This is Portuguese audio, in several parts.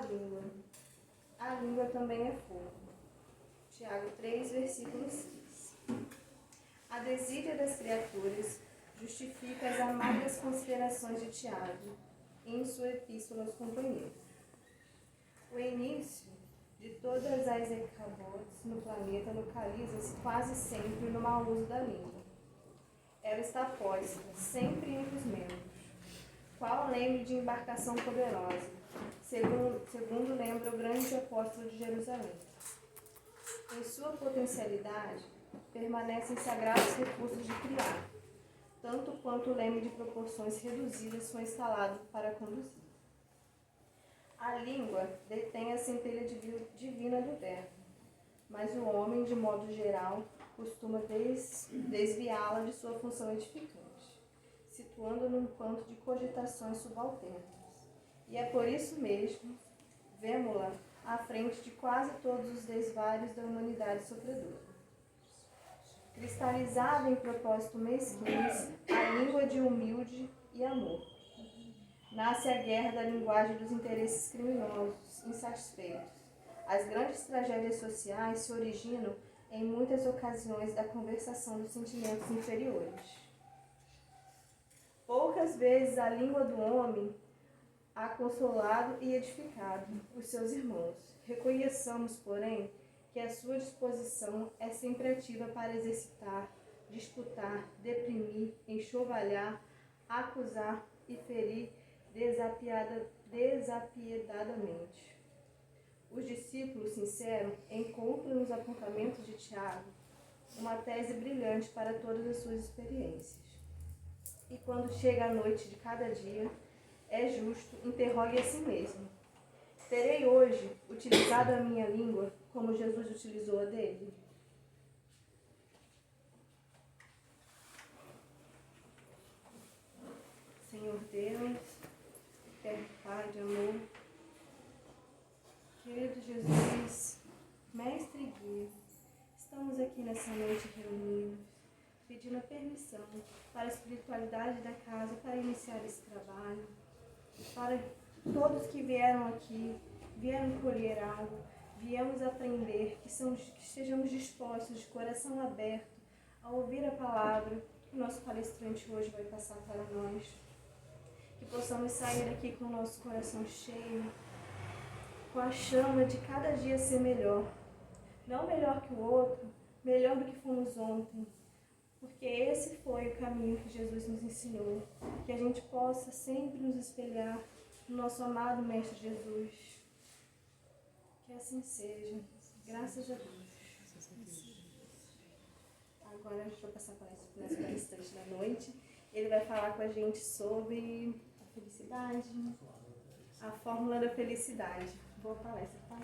língua. A língua também é fogo. Tiago 3, versículo 6. A desídia das criaturas justifica as amargas considerações de Tiago em sua epístola aos companheiros. O início de todas as ecabotes no planeta localiza-se quase sempre no mau uso da língua. Ela está posta sempre entre os membros, qual leme de embarcação poderosa, segundo lembra o grande apóstolo de Jerusalém. Em sua potencialidade, permanecem sagrados recursos de criar, tanto quanto o leme de proporções reduzidas foi instalado para conduzir. A língua detém a centelha divina do verbo, mas o homem, de modo geral, costuma desviá-la de sua função edificante, situando-a num panto de cogitações subalternas. E é por isso mesmo, vemo-la à frente de quase todos os desvários da humanidade sofredora. Cristalizada em propósito mesquinhos, a língua de humilde e amor. Nasce a guerra da linguagem dos interesses criminosos, insatisfeitos. As grandes tragédias sociais se originam, em muitas ocasiões, da conversação dos sentimentos inferiores. Poucas vezes a língua do homem há consolado e edificado os seus irmãos. Reconheçamos, porém, que a sua disposição é sempre ativa para exercitar, disputar, deprimir, enxovalhar, acusar e ferir desapiedadamente. Os discípulos sinceros encontram nos apontamentos de Tiago uma tese brilhante para todas as suas experiências. E quando chega a noite de cada dia, é justo, interrogue a si mesmo: terei hoje utilizado a minha língua como Jesus utilizou a dele? Senhor Deus, Pai de amor, querido Jesus, Mestre e Guia, estamos aqui nessa noite reunidos, pedindo a permissão para a espiritualidade da casa para iniciar esse trabalho, para todos que vieram aqui, vieram colher algo, viemos aprender, que estejamos dispostos, de coração aberto, a ouvir a palavra que o nosso palestrante hoje vai passar para nós. Que possamos sair aqui com o nosso coração cheio, com a chama de cada dia ser melhor. Não melhor que o outro, melhor do que fomos ontem. Porque esse foi o caminho que Jesus nos ensinou. Que a gente possa sempre nos espelhar no nosso amado Mestre Jesus. Que assim seja. Graças a Deus. Agora a gente vai passar para o nosso palestrante da noite. Ele vai falar com a gente sobre a felicidade, a fórmula da felicidade. Boa palestra, tá?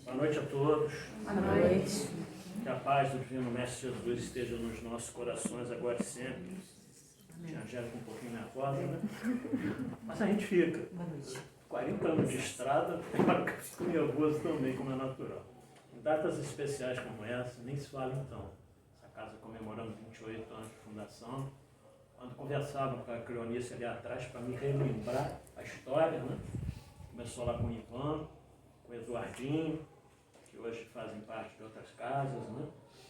Boa noite a todos. Boa noite. Que a paz do Divino Mestre Jesus esteja nos nossos corações agora e sempre. A Angélica um pouquinho nervosa, né? Mas a gente fica. 40 anos de estrada, eu fico nervoso também, como é natural. Em datas especiais como essa, nem se fala então. Essa casa comemorando 28 anos de fundação. Quando conversava com a Cleonice ali atrás, para me relembrar a história, né? Começou lá com o Ivan, com o Eduardinho, que hoje fazem parte de outras casas, né?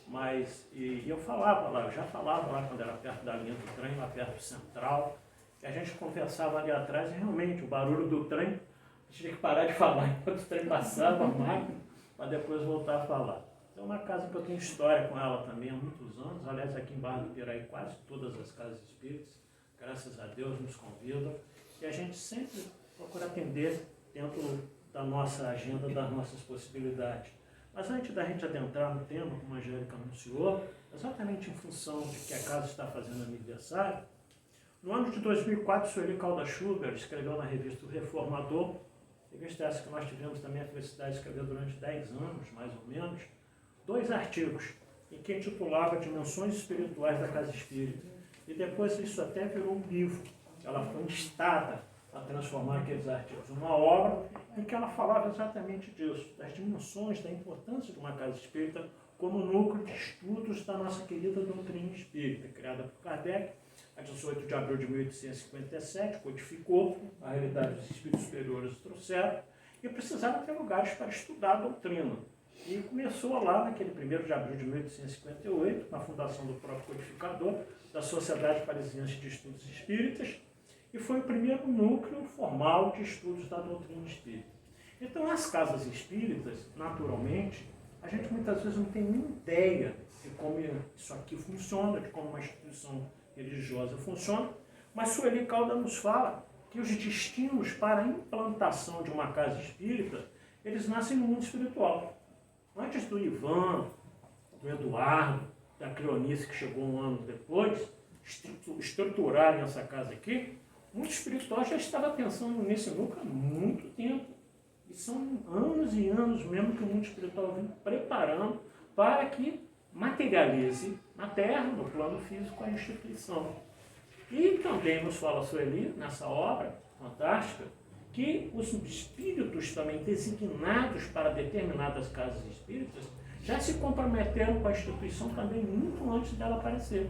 Mas, e eu falava lá, eu já falava lá quando era perto da linha do trem, lá perto do Central, que a gente conversava ali atrás e realmente o barulho do trem, a gente tinha que parar de falar enquanto o trem passava, a máquina, para depois voltar a falar. Então é uma casa que eu tenho história com ela também há muitos anos, aliás aqui em Barra do Piraí quase todas as casas espíritas, graças a Deus nos convidam, e a gente sempre procura atender dentro da nossa agenda, das nossas possibilidades. Mas antes da gente adentrar no tema, como a Angélica anunciou, exatamente em função de que a casa está fazendo aniversário, no ano de 2004, Sueli Calda Schubert escreveu na revista O Reformador, revista essa que nós tivemos também a felicidade de escrever durante 10 anos, mais ou menos, 2 artigos em que intitulava Dimensões Espirituais da Casa Espírita. E depois isso até virou um livro. Ela foi instada a transformar aqueles artigos. Uma obra em que ela falava exatamente disso, das dimensões, da importância de uma casa espírita como núcleo de estudos da nossa querida doutrina espírita, criada por Kardec, a 18 de abril de 1857, codificou a realidade dos espíritos superiores trouxeram, e precisava ter lugares para estudar a doutrina. E começou lá, naquele 1º de abril de 1858, com a fundação do próprio codificador, da Sociedade Parisiense de Estudos Espíritas, e foi o primeiro núcleo formal de estudos da doutrina espírita. Então, as casas espíritas, naturalmente, a gente muitas vezes não tem nem ideia de como isso aqui funciona, de como uma instituição religiosa funciona, mas Sueli Caldas nos fala que os destinos para a implantação de uma casa espírita, eles nascem no mundo espiritual. Antes do Ivan, do Eduardo, da Cleonice, que chegou um ano depois, estruturarem essa casa aqui, o mundo espiritual já estava pensando nesse núcleo há muito tempo. E são anos e anos mesmo que o mundo espiritual vem preparando para que materialize na Terra, no plano físico, a instituição. E também nos fala Sueli, nessa obra fantástica, que os espíritos também designados para determinadas casas espíritas já se comprometeram com a instituição também muito antes dela aparecer.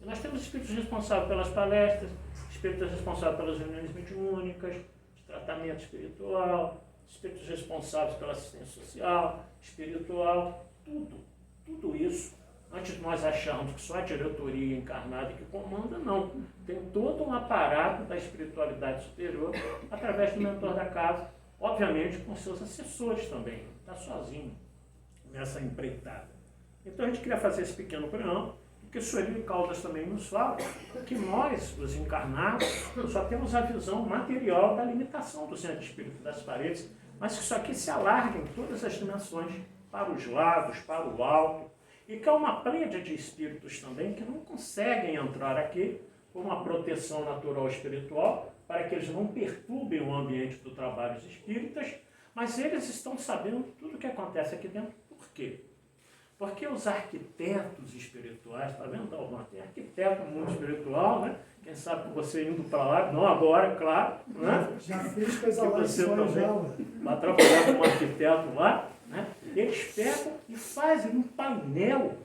E nós temos espíritos responsáveis pelas palestras, espíritos responsáveis pelas reuniões mediúnicas, de tratamento espiritual, espíritos responsáveis pela assistência social, espiritual, tudo isso. Antes de nós acharmos que só a diretoria encarnada que comanda, não. Tem todo um aparato da espiritualidade superior através do mentor da casa, obviamente com seus assessores também. Não está sozinho nessa empreitada. Então a gente queria fazer esse pequeno preâmbulo, porque Sueli Caldas também nos fala que nós, os encarnados, só temos a visão material da limitação do centro espírita das paredes, mas que isso aqui se alarga em todas as dimensões, para os lados, para o alto, e que há uma pleiade de espíritos também que não conseguem entrar aqui por uma proteção natural espiritual, para que eles não perturbem o ambiente do trabalho dos espíritas, mas eles estão sabendo tudo o que acontece aqui dentro. Por quê? Porque os arquitetos espirituais, está vendo, Alvan? Tem arquiteto no mundo espiritual, né? Quem sabe que você indo para lá, não agora, claro, né? Já fiz coisa que lá de você sonho também já, ué. vai trabalhar como arquiteto lá, né? Eles pegam e fazem um painel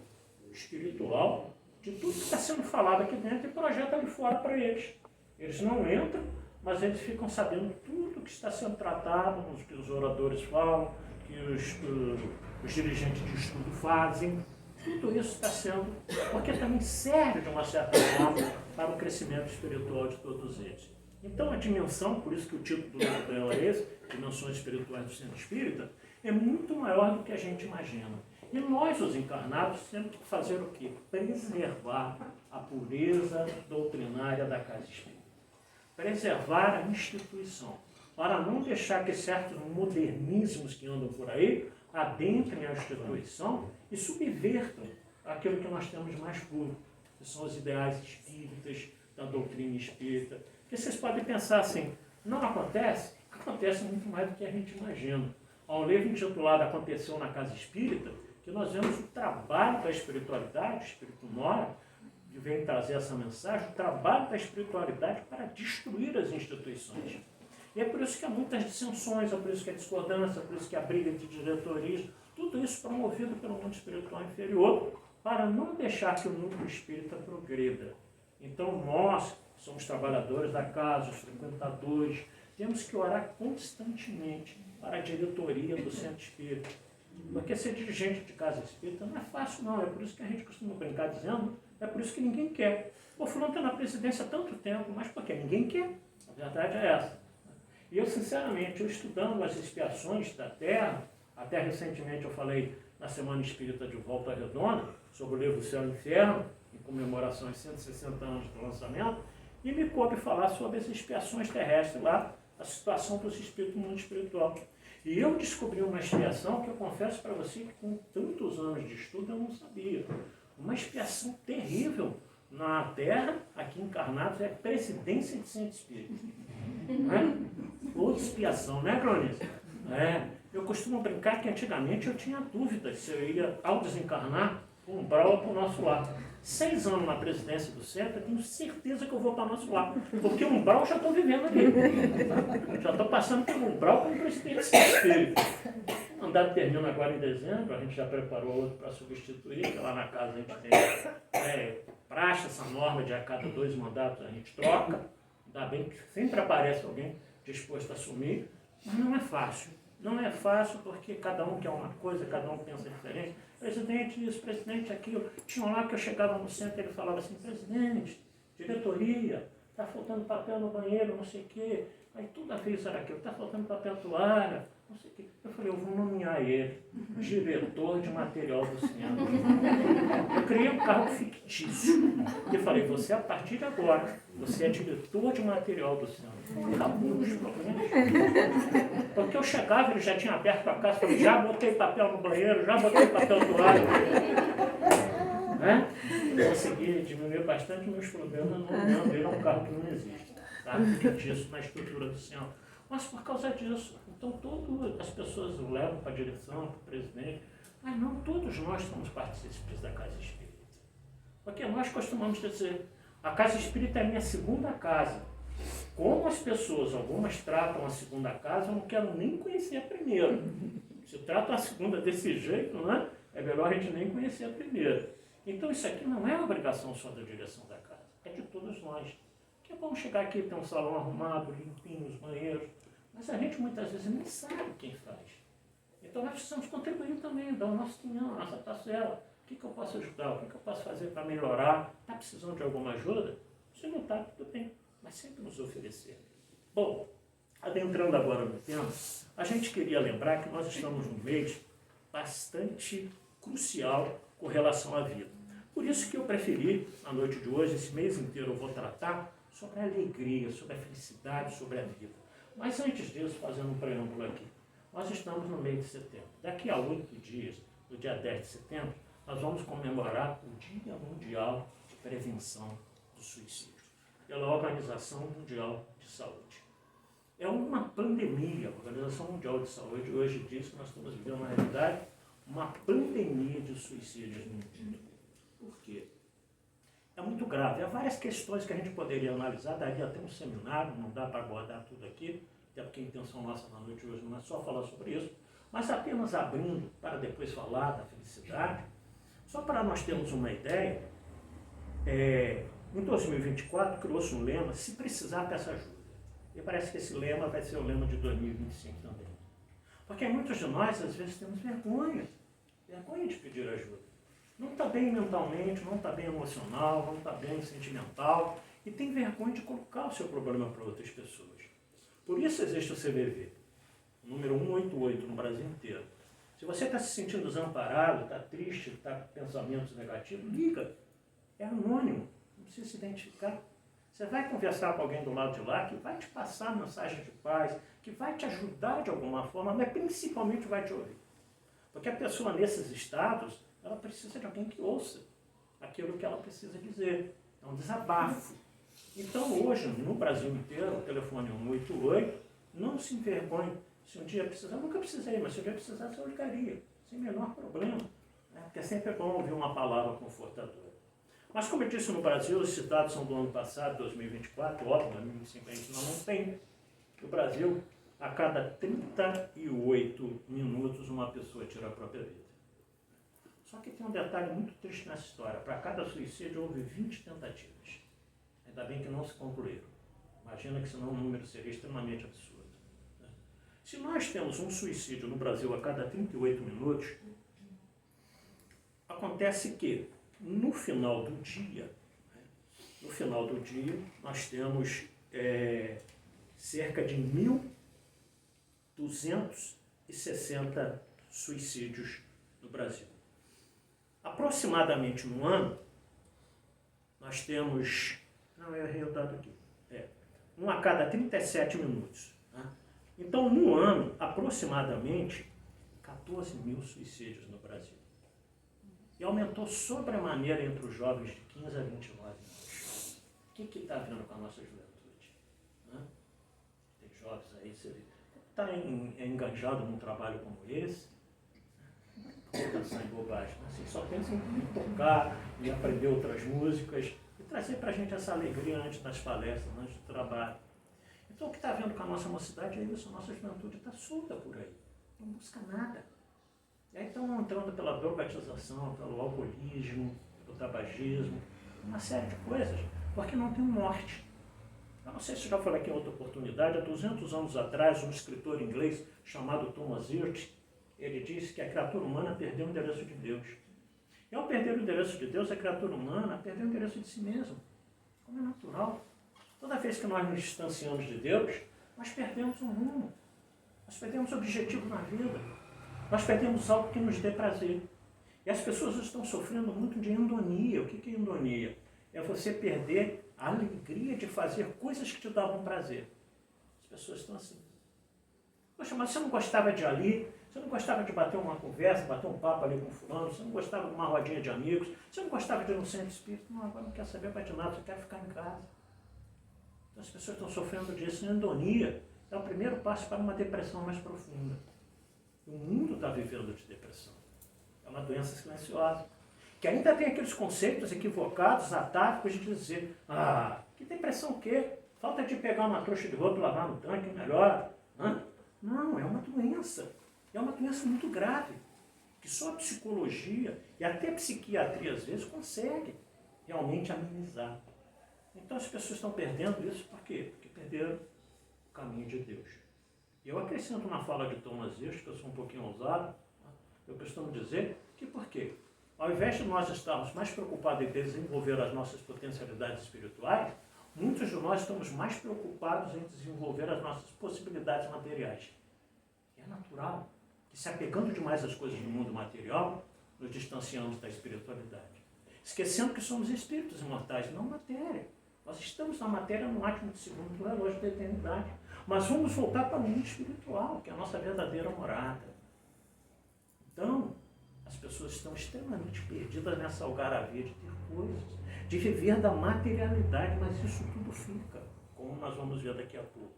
espiritual de tudo que está sendo falado aqui dentro e projetam ali fora para eles. Eles não entram, mas eles ficam sabendo tudo que está sendo tratado, o que os oradores falam, que os dirigentes de estudo fazem. Tudo isso está sendo, porque também serve de uma certa forma para o crescimento espiritual de todos eles. Então a dimensão, por isso que o título do livro dela é esse, Dimensões Espirituais do Centro Espírita, é muito maior do que a gente imagina. E nós, os encarnados, temos que fazer o quê? Preservar a pureza doutrinária da casa espírita. Preservar a instituição, para não deixar que certos modernismos que andam por aí adentrem a instituição e subvertam aquilo que nós temos mais puro, que são os ideais espíritas, da doutrina espírita. Porque vocês podem pensar assim, não acontece? Acontece muito mais do que a gente imagina. Há um livro intitulado Aconteceu na Casa Espírita, que nós vemos o trabalho da espiritualidade, o Espírito Mora, que vem trazer essa mensagem, o trabalho da espiritualidade para destruir as instituições. E é por isso que há muitas dissensões, é por isso que há discordância, é por isso que há briga entre diretorias, tudo isso promovido pelo mundo espiritual inferior, para não deixar que o núcleo espírita progrida. Então nós, que somos trabalhadores da casa, os frequentadores, temos que orar constantemente para a diretoria do centro espírita. Porque ser dirigente de casa espírita não é fácil, não. É por isso que a gente costuma brincar dizendo, é por isso que ninguém quer. O fulano está na presidência há tanto tempo, mas por quê? Ninguém quer. A verdade é essa. E eu, sinceramente, eu estudando as expiações da Terra, até recentemente eu falei na Semana Espírita de Volta Redonda, sobre o livro Céu e Inferno, em comemoração aos 160 anos do lançamento, e me coube falar sobre as expiações terrestres lá, a situação dos espíritos no mundo espiritual. E eu descobri uma expiação que eu confesso para você que com tantos anos de estudo eu não sabia. Uma expiação terrível na Terra, aqui encarnados, é a presidência de centro espírita. Outra expiação, né, Cleonice? Eu costumo brincar que antigamente eu tinha dúvidas se eu ia, ao desencarnar, para um umbral ou para o nosso lar. 6 anos na presidência do centro, eu tenho certeza que eu vou para o nosso lar. Porque o umbral eu já estou vivendo ali. Já estou passando pelo umbral como presidente do centro espírita. mandato termina agora em dezembro, a gente já preparou outro para substituir, que lá na casa a gente tem praxe, essa norma de a cada 2 mandatos a gente troca. Ainda bem que sempre aparece alguém disposto a assumir, mas não é fácil. Não é fácil porque cada um quer uma coisa, cada um pensa diferente. Presidente isso, presidente aquilo. Tinha um lá que eu chegava no centro e ele falava assim, presidente, diretoria, está faltando papel no banheiro, não sei o quê. Aí toda vez era aquilo, está faltando papel toalha, não sei o quê. Eu falei, eu vou nomear ele, diretor de material do cinema. Eu criei um cargo fictício. E falei, você a partir de agora, você é diretor de material do cinema. Acabou os problemas. Porque eu chegava, ele já tinha aberto a casa, falei, já botei papel no banheiro, já botei papel toalha. Né? Eu consegui diminuir bastante meus problemas, não dele é um carro que não existe. Tá? Fictício na estrutura do cinema. Mas por causa disso, então todas as pessoas o levam para a direção, para o presidente, mas não todos nós somos partícipes da Casa Espírita. Porque nós costumamos dizer, a Casa Espírita é a minha segunda casa. Como as pessoas, algumas tratam a segunda casa, eu não quero nem conhecer a primeira. Se tratam a segunda desse jeito, né? É melhor a gente nem conhecer a primeira. Então isso aqui não é obrigação só da direção da casa, é de todos nós. Que é bom chegar aqui e ter um salão arrumado, limpinho, os banheiros, mas a gente muitas vezes nem sabe quem faz. Então nós precisamos contribuir também, dar o nosso quinhão, a nossa parcela. O que eu posso ajudar? O que eu posso fazer para melhorar? Está precisando de alguma ajuda? Se não está, tudo bem, mas sempre nos oferecer. Bom, adentrando agora no tema, a gente queria lembrar que nós estamos num mês bastante crucial com relação à vida. Por isso que eu preferi, na noite de hoje, esse mês inteiro eu vou tratar sobre a alegria, sobre a felicidade, sobre a vida. Mas antes disso, fazendo um preâmbulo aqui, nós estamos no mês de setembro. Daqui a 8 dias, no dia 10 de setembro, nós vamos comemorar o Dia Mundial de Prevenção do Suicídio, pela Organização Mundial de Saúde. É uma pandemia, a Organização Mundial de Saúde hoje diz que nós estamos vivendo, na realidade, uma pandemia de suicídios no mundo. Por quê? É muito grave. Há várias questões que a gente poderia analisar, daria até um seminário, não dá para abordar tudo aqui, até porque a intenção nossa na noite de hoje não é só falar sobre isso, mas apenas abrindo para depois falar da felicidade, só para nós termos uma ideia, em 2024 criou-se um lema, se precisar, peça ajuda. E parece que esse lema vai ser o lema de 2025 também. Porque muitos de nós, às vezes, temos vergonha de pedir ajuda. Não está bem mentalmente, não está bem emocional, não está bem sentimental, e tem vergonha de colocar o seu problema para outras pessoas. Por isso existe o CVV, o número 188 no Brasil inteiro. Se você está se sentindo desamparado, está triste, está com pensamentos negativos, liga. É anônimo, não precisa se identificar. Você vai conversar com alguém do lado de lá que vai te passar mensagem de paz, que vai te ajudar de alguma forma, mas principalmente vai te ouvir. Porque a pessoa nesses estados, ela precisa de alguém que ouça aquilo que ela precisa dizer. É um desabafo. Então hoje, no Brasil inteiro, o telefone 188, não se envergonhe. Se um dia precisar, eu nunca precisei, mas se um dia precisasse, eu ligaria, sem o menor problema. Né? Porque sempre é bom ouvir uma palavra confortadora. Mas como eu disse no Brasil, esses dados são do ano passado, 2024, óbvio, 2025 a gente não tem. No Brasil, a cada 38 minutos uma pessoa tira a própria vida. Só que tem um detalhe muito triste nessa história. Para cada suicídio houve 20 tentativas. Ainda bem que não se concluíram. Imagina que senão o número seria extremamente absurdo. Né? Se nós temos um suicídio no Brasil a cada 38 minutos, acontece que no final do dia, nós temos cerca de 1.260 suicídios no Brasil. Aproximadamente no ano, nós temos, não, eu errei o dado aqui, um a cada 37 minutos. Né? Então, no ano, aproximadamente 14 mil suicídios no Brasil. E aumentou sobremaneira entre os jovens de 15 a 29 anos. O que está havendo com a nossa juventude? Né? Tem jovens aí, você está enganjado num trabalho como esse, pensar em bobagem, assim, só pensa em tocar e aprender outras músicas e trazer para a gente essa alegria antes das palestras, antes do trabalho. Então o que está havendo com a nossa mocidade é isso, a nossa juventude está solta por aí, não busca nada. E aí estão entrando pela drogatização, pelo alcoolismo, pelo tabagismo, uma série de coisas, porque não tem morte. Eu não sei se eu já falei aqui em outra oportunidade, há 200 anos atrás, um escritor inglês chamado Thomas Hirsch, ele disse que a criatura humana perdeu o endereço de Deus. E ao perder o endereço de Deus, a criatura humana perdeu o endereço de si mesma. Como é natural. Toda vez que nós nos distanciamos de Deus, nós perdemos um rumo. Nós perdemos objetivo na vida. Nós perdemos algo que nos dê prazer. E as pessoas estão sofrendo muito de endonia. O que é endonia? É você perder a alegria de fazer coisas que te davam prazer. As pessoas estão assim. Poxa, mas você não gostava de ir ali? Você não gostava de bater uma conversa, bater um papo ali com fulano? Você não gostava de uma rodinha de amigos? Você não gostava de ir no centro espírita? Não, agora não quer saber mais de nada, você quer ficar em casa. Então as pessoas estão sofrendo disso. Endonia é o primeiro passo para uma depressão mais profunda. O mundo está vivendo de depressão. É uma doença silenciosa. Que ainda tem aqueles conceitos equivocados, atávicos de dizer, que depressão o quê? Falta de pegar uma trouxa de roupa e lavar no tanque, melhor. Não, é uma doença. É uma doença muito grave. Que só a psicologia e até a psiquiatria, às vezes, consegue realmente amenizar. Então as pessoas estão perdendo isso por quê? Porque perderam o caminho de Deus. E eu acrescento na fala de Thomas Hirsch, que eu sou um pouquinho ousado, eu costumo dizer que por quê? Ao invés de nós estarmos mais preocupados em desenvolver as nossas potencialidades espirituais, muitos de nós estamos mais preocupados em desenvolver as nossas possibilidades materiais. E é natural que, se apegando demais às coisas do mundo material, nos distanciamos da espiritualidade. Esquecendo que somos espíritos imortais, não matéria. Nós estamos na matéria no átimo de segundo do relógio da eternidade. Mas vamos voltar para o mundo espiritual, que é a nossa verdadeira morada. Então, as pessoas estão extremamente perdidas nessa algaravia de ter coisas, de viver da materialidade, mas isso tudo fica, como nós vamos ver daqui a pouco.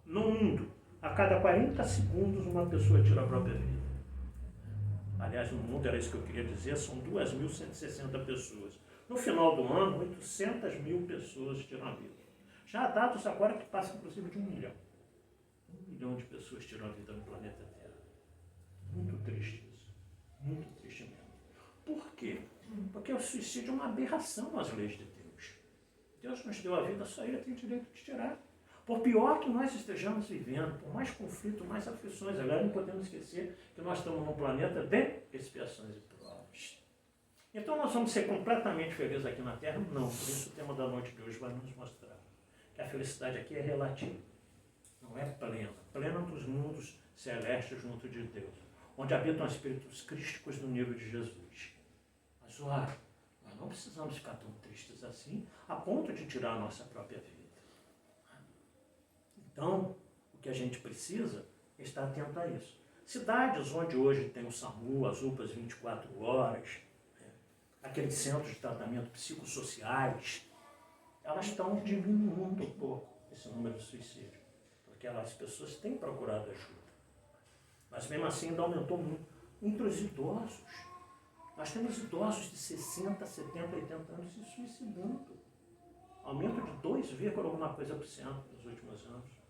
No mundo, a cada 40 segundos uma pessoa tira a própria vida. Aliás, no mundo, era isso que eu queria dizer, são 2.160 pessoas. No final do ano, 800 mil pessoas tiram a vida. Já há dados agora que passam, inclusive, de 1 milhão. 1 milhão de pessoas tiram a vida no planeta Terra. Muito triste isso. Muito triste mesmo. Por quê? Porque o suicídio é uma aberração às leis de Deus. Deus nos deu a vida, só Ele tem direito de tirar. Por pior que nós estejamos vivendo, por mais conflito, mais aflições, agora não podemos esquecer que nós estamos num planeta de expiações e provas. Então nós vamos ser completamente felizes aqui na Terra? Não. Por isso o tema da noite de hoje vai nos mostrar que a felicidade aqui é relativa. Não é plena. Plena dos mundos celestes junto de Deus, onde habitam espíritos crísticos no nível de Jesus. Mas olha, nós não precisamos ficar tão tristes assim, a ponto de tirar a nossa própria vida. Então, o que a gente precisa é estar atento a isso. Cidades onde hoje tem o SAMU, as UPAs 24 horas, aqueles centros de tratamento psicossociais, elas estão diminuindo um pouco esse número de suicídio, porque as pessoas têm procurado ajuda. Mas mesmo assim ainda aumentou muito. Entre os idosos, nós temos idosos de 60, 70, 80 anos se suicidando. Aumento de 2, alguma coisa por cento nos últimos anos.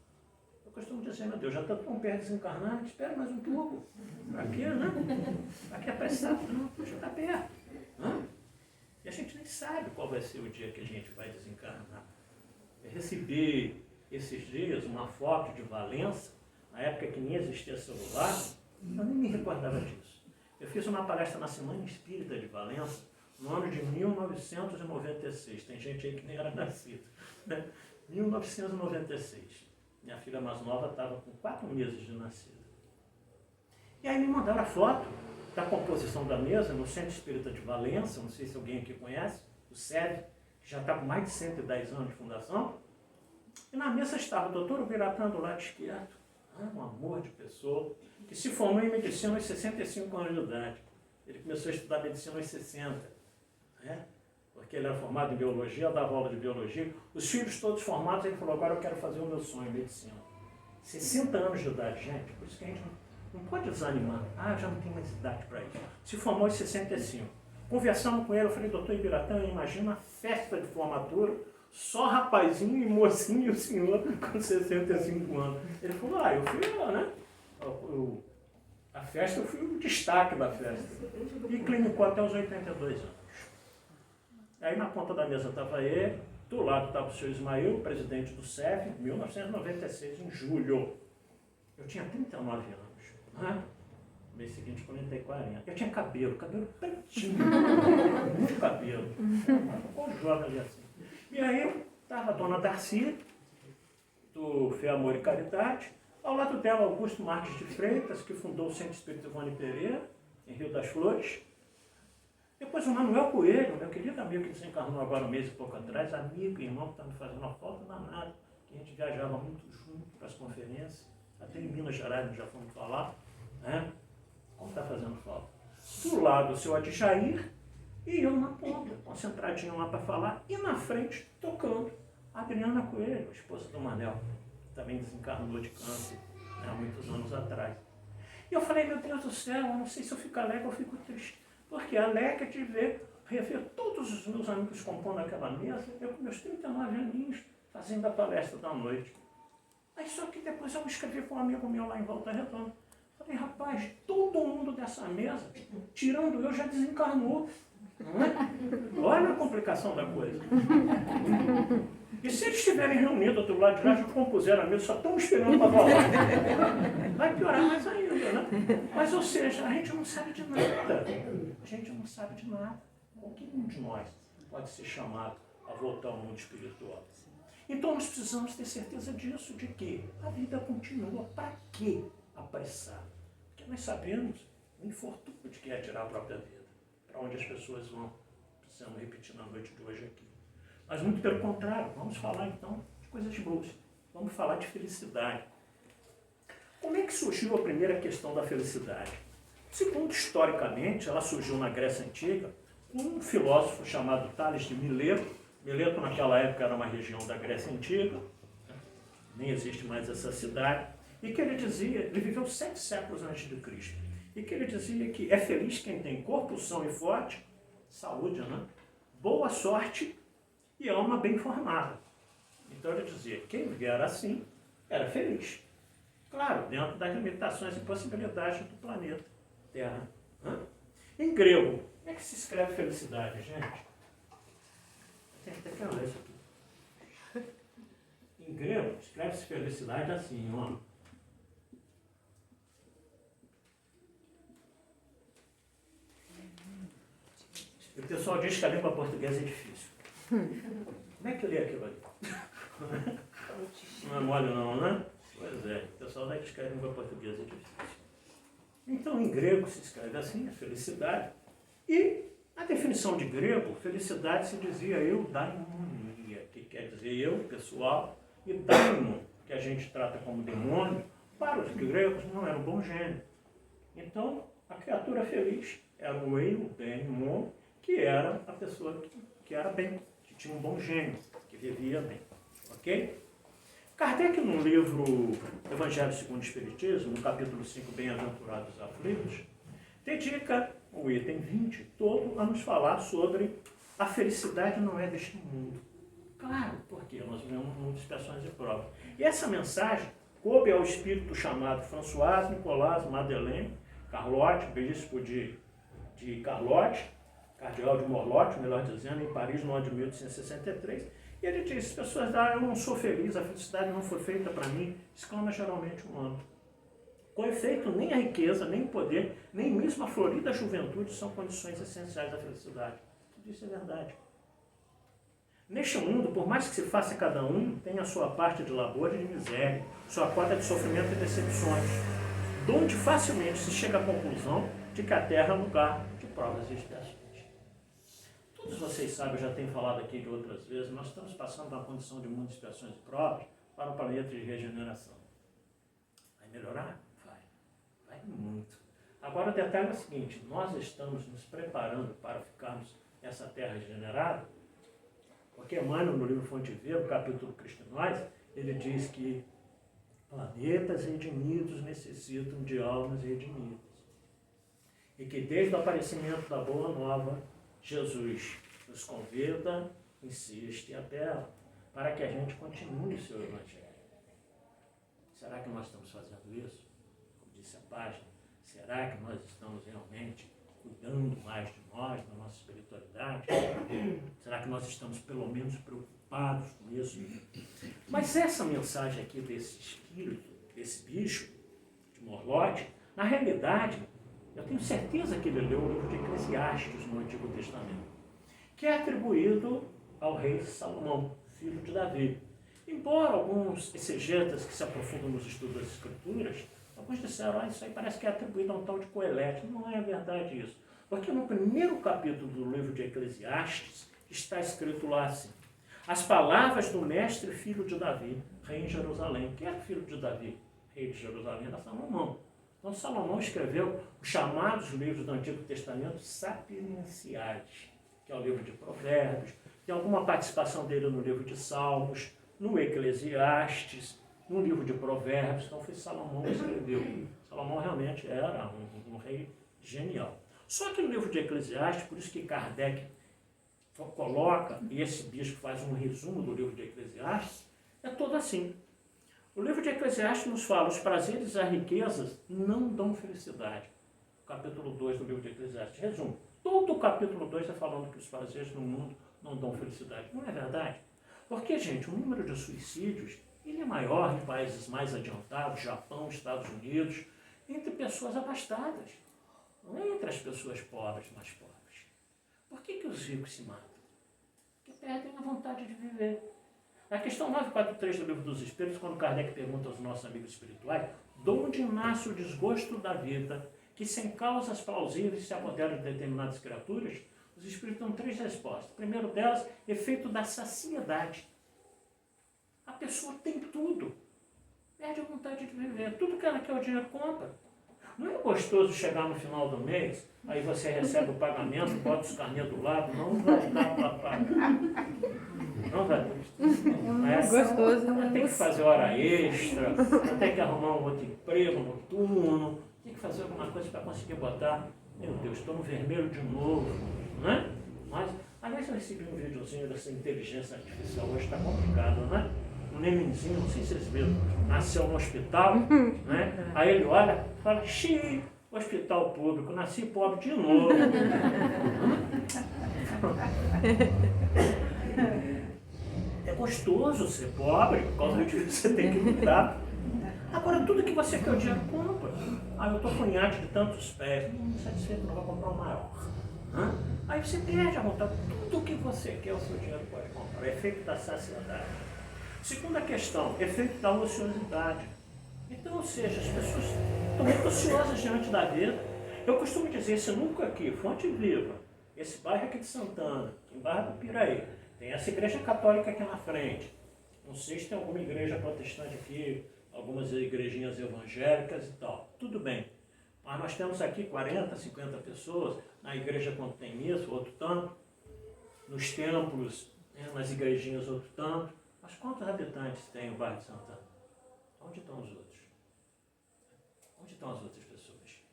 Eu costumo dizer, meu Deus, já está tão perto de desencarnar, espera mais um pouco. Para quê, né? Para que apressar? Não, já está perto. E a gente nem sabe qual vai ser o dia que a gente vai desencarnar. Eu recebi esses dias uma foto de Valença, na época que nem existia celular, eu nem me recordava disso. Eu fiz uma palestra na Semana Espírita de Valença, no ano de 1996. Tem gente aí que nem era nascida. Né? 1996. Minha filha mais nova estava com 4 meses de nascida. E aí me mandaram a foto da composição da mesa no Centro Espírita de Valença, não sei se alguém aqui conhece, o SEV, que já está com mais de 110 anos de fundação. E na mesa estava o doutor Ubiratã do lado esquerdo, um amor de pessoa, que se formou em medicina aos 65 anos de idade. Ele começou a estudar medicina aos 60, né? Porque ele era formado em biologia, dava aula de biologia. Os filhos todos formados, ele falou, agora eu quero fazer o meu sonho, medicina. 60 anos de idade, gente, por isso que a gente não pode desanimar. Já não tem mais idade para isso. Se formou em 65. Conversando com ele, eu falei, doutor Ibiratã, imagina a festa de formatura, só rapazinho e mocinho e o senhor com 65 anos. Ele falou, eu fui lá, né? A festa, eu fui o destaque da festa. E clinicou até os 82 anos. Aí na ponta da mesa estava ele, do lado estava o senhor Ismael, presidente do CEF, em 1996, em julho. Eu tinha 39 anos. Né? No mês seguinte, 40. Eu tinha cabelo pretinho, muito cabelo. Ou joga ali assim. E aí estava a dona Darcy, do Fé, Amor e Caridade. Ao lado dela, Augusto Marques de Freitas, que fundou o Centro Espírita Ivone Pereira, em Rio das Flores. Depois o Manuel Coelho, meu querido amigo que desencarnou agora um mês e pouco atrás, amigo e irmão que está me fazendo uma falta danada, que a gente viajava muito junto para as conferências, até em Minas Gerais nós já fomos falar, né? Como está fazendo falta. Do lado o seu Adjair e eu na ponta, concentradinho lá para falar, e na frente, tocando, a Adriana Coelho, a esposa do Manel, que também desencarnou de câncer, né, há muitos anos atrás. E eu falei, meu Deus do céu, eu não sei se eu fico alegre ou fico triste. Porque alegre de rever todos os meus amigos compondo aquela mesa, eu com meus 39 aninhos, fazendo a palestra da noite. Aí só que depois eu me escrevi com um amigo meu lá em Volta Redonda. Falei, rapaz, todo mundo dessa mesa, tirando eu, já desencarnou. Não é? Olha a complicação da coisa. E se eles estiverem reunidos do lado de lá, já compuseram a mesa, só estão esperando para falar. Vai piorar mais ainda, né? Mas, ou seja, a gente não sabe de nada. A gente não sabe de nada. Qualquer um de nós pode ser chamado a voltar ao mundo espiritual. Então nós precisamos ter certeza disso, de que a vida continua. Para que apressar? Porque nós sabemos o infortúnio de que é tirar a própria vida. Para onde as pessoas vão. Precisamos repetir na noite de hoje aqui. Mas muito pelo contrário, vamos falar então de coisas boas. Vamos falar de felicidade. Como é que surgiu a primeira questão da felicidade? Segundo, historicamente, ela surgiu na Grécia Antiga, com um filósofo chamado Tales de Mileto. Mileto, naquela época, era uma região da Grécia Antiga, nem existe mais essa cidade, e que ele dizia, ele viveu 7 séculos antes de Cristo, e que ele dizia que é feliz quem tem corpo são e forte, saúde, né? Boa sorte e alma bem formada. Então ele dizia, quem vier assim, era feliz. Claro, dentro das limitações e possibilidades do planeta Terra. Em grego, como é que se escreve felicidade, gente? Tem até que olhar isso aqui. Em grego, escreve-se felicidade assim, ó. O pessoal diz que a língua portuguesa é difícil. Como é que lê aquilo ali? Não é mole não, né? Pois é, o pessoal diz que a língua portuguesa é difícil. Então, em grego se escreve assim, a felicidade. E a definição de grego, felicidade se dizia eudaimonia, que quer dizer eu, pessoal, e daimon, que a gente trata como demônio, para os gregos não era um bom gênio. Então, a criatura feliz era o eudaimon, que era a pessoa que era bem, que tinha um bom gênio, que vivia bem. Ok? Kardec, no livro Evangelho segundo o Espiritismo, no capítulo 5, Bem-aventurados aflitos, dedica o item 20 todo a nos falar sobre a felicidade não é deste mundo. Claro, porque nós vivemos muitas expressões e provas. E essa mensagem coube ao espírito chamado François Nicolas Madeleine Carlotti, bispo de Carlotti, cardeal de Morlotte, melhor dizendo, em Paris, no ano de 1863. E ele disse, as pessoas eu não sou feliz, a felicidade não foi feita para mim, exclama geralmente um homem. Com efeito, nem a riqueza, nem o poder, nem mesmo a florida juventude são condições essenciais da felicidade. Tudo isso é verdade. Neste mundo, por mais que se faça cada um, tem a sua parte de labor e de miséria, sua cota de sofrimento e decepções, donde facilmente se chega à conclusão de que a Terra é lugar de provas e expiações. Todos vocês sabem, eu já tenho falado aqui de outras vezes, nós estamos passando de uma condição de mundo de expiações e provas para um planeta de regeneração. Vai melhorar? Vai muito. Agora o detalhe é o seguinte, nós estamos nos preparando para ficarmos nessa Terra regenerada, porque Emmanuel, no livro Fonte Viva, capítulo Cristo em Nós, ele diz que planetas redimidos necessitam de almas redimidas. E que desde o aparecimento da Boa Nova, Jesus nos convida, insiste e apela para que a gente continue o seu Evangelho. Será que nós estamos fazendo isso? Como disse a página, Será que nós estamos realmente cuidando mais de nós, da nossa espiritualidade? Será que nós estamos pelo menos preocupados com isso? Mas essa mensagem aqui desse espírito, desse bicho, de Morlote, na realidade, eu tenho certeza que ele leu o livro de Eclesiastes no Antigo Testamento, que é atribuído ao rei Salomão, filho de Davi. Embora alguns exegetas que se aprofundam nos estudos das Escrituras, alguns disseram, isso aí parece que é atribuído a um tal de Coelete. Não é verdade isso. Porque no primeiro capítulo do livro de Eclesiastes está escrito lá assim: as palavras do mestre filho de Davi, rei em Jerusalém. Quem era o filho de Davi, rei de Jerusalém? Era Salomão. Então Salomão escreveu os chamados livros do Antigo Testamento sapienciais, que é o livro de Provérbios, tem alguma participação dele no livro de Salmos, no Eclesiastes, no livro de Provérbios. Então foi Salomão que escreveu. Salomão realmente era um rei genial. Só que no livro de Eclesiastes, por isso que Kardec coloca, e esse bispo faz um resumo do livro de Eclesiastes, é todo assim. O livro de Eclesiastes nos fala: os prazeres e as riquezas não dão felicidade. Capítulo 2 do livro de Eclesiastes. Resumo. Todo o capítulo 2 está falando que os prazeres no mundo não dão felicidade. Não é verdade? Porque, gente, o número de suicídios ele é maior em países mais adiantados, Japão, Estados Unidos, entre pessoas abastadas. Não é entre as pessoas pobres, mais pobres. Por que os ricos se matam? Porque perdem a vontade de viver. Na questão 943 do Livro dos Espíritos, quando Kardec pergunta aos nossos amigos espirituais, de onde nasce o desgosto da vida, que sem causas plausíveis se apodera de determinadas criaturas, os espíritos dão 3 respostas. O primeiro delas, efeito da saciedade. A pessoa tem tudo, perde a vontade de viver. Tudo que ela quer, o dinheiro compra. Não é gostoso chegar no final do mês, aí você recebe o pagamento, bota os carnês do lado, não vai dar para pagar. Não vai dar. É gostoso. Tem que fazer hora extra, tem que arrumar um outro emprego noturno, tem que fazer alguma coisa para conseguir botar. Meu Deus, estou no vermelho de novo, não é? Mas, aliás, eu recebi um videozinho dessa inteligência artificial, hoje está complicado, não é? Um nenenzinho, não sei se vocês viram, nasceu no hospital, né? Aí ele olha e fala: xiii, hospital público, nasci pobre de novo. É gostoso ser pobre, por causa disso você tem que lutar. Agora, tudo que você quer, o dinheiro compra. Eu estou com um iate de tantos pés, não satisfeito, não vou comprar um maior. Aí você perde a vontade. Tudo que você quer, o seu dinheiro pode comprar. Efeito da saciedade. Segunda questão, efeito da ociosidade. Então, ou seja, as pessoas estão muito ociosas diante da vida. Eu costumo dizer, esse núcleo aqui, Fonte Viva, esse bairro aqui de Santana, em Barra do Piraí, tem essa igreja católica aqui na frente. Não sei se tem alguma igreja protestante aqui, algumas igrejinhas evangélicas e tal. Tudo bem. Mas nós temos aqui 40, 50 pessoas, na igreja quando tem isso, outro tanto, nos templos, nas igrejinhas, outro tanto. Mas quantos habitantes tem o bairro de Santana? Onde estão os outros? Onde estão as outras pessoas?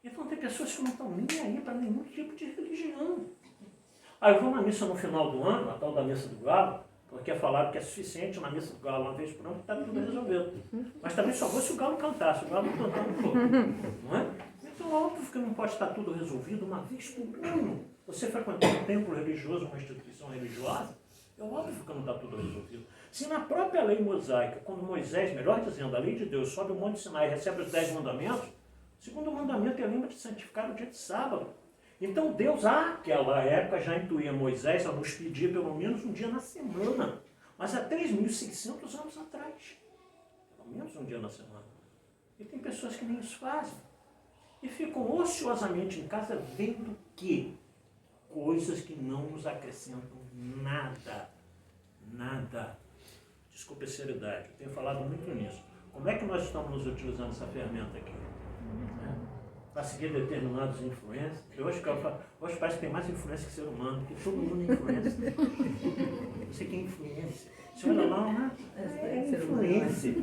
Então tem pessoas que não estão nem aí para nenhum tipo de religião. Eu vou na missa no final do ano, a tal da missa do galo, porque falaram que é suficiente na missa do galo uma vez por ano, que está tudo resolvido. Mas também só vou se o galo cantasse, o galo cantando um pouco. Não é? Então, óbvio que não pode estar tudo resolvido uma vez por ano. Você frequentar um templo religioso, uma instituição religiosa, é óbvio que não está tudo resolvido. Se na própria lei mosaica, quando Moisés, melhor dizendo, a lei de Deus, sobe o Monte Sinai e recebe os 10 mandamentos, o segundo mandamento é lembra de santificar o dia de sábado. Então Deus, naquela época, já intuía Moisés a nos pedir pelo menos um dia na semana. Mas há 3.600 anos atrás. Pelo menos um dia na semana. E tem pessoas que nem isso fazem. E ficam ociosamente em casa vendo que coisas que não nos acrescentam nada. Nada. Desculpe a seriedade, eu tenho falado muito nisso. Como é que nós estamos utilizando essa ferramenta aqui? Para seguir determinados influências. Hoje parece que tem mais influência que ser humano, porque todo mundo é influência. Você que é influência. Você olha lá, né? É influência.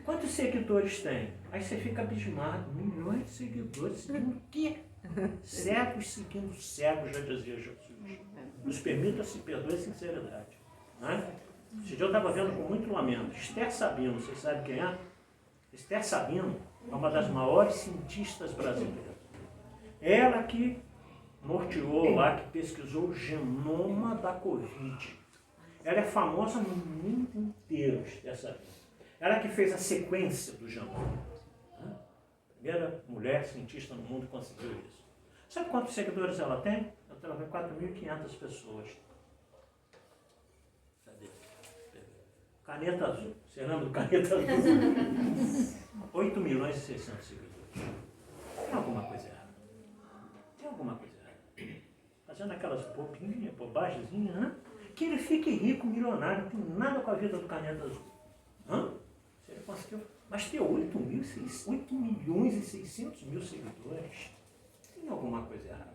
Quantos seguidores tem? Aí você fica abismado. Milhões de seguidores seguindo o quê? Cegos seguindo cegos, já dizia Jesus. Nos permita se perdoe a sinceridade. Né? Esse dia eu estava vendo com muito lamento. Esther Sabino, vocês sabem quem é? Esther Sabino é uma das maiores cientistas brasileiras. Ela que norteou lá, que pesquisou o genoma da Covid. Ela é famosa no mundo inteiro, dessa vez. Ela que fez a sequência do genoma. Primeira mulher cientista no mundo que conseguiu isso. Sabe quantos seguidores ela tem? Ela tem 4.500 pessoas. Cadê? Caneta Azul. Você lembra do Caneta Azul? 8 milhões e 600 seguidores. Tem alguma coisa errada. Tem alguma coisa errada. Fazendo aquelas bobagemzinhas, né? Que ele fique rico, milionário, não tem nada com a vida do Caneta Azul. Se ele conseguiu. Mas ter 8 milhões e 600 mil seguidores, tem alguma coisa errada.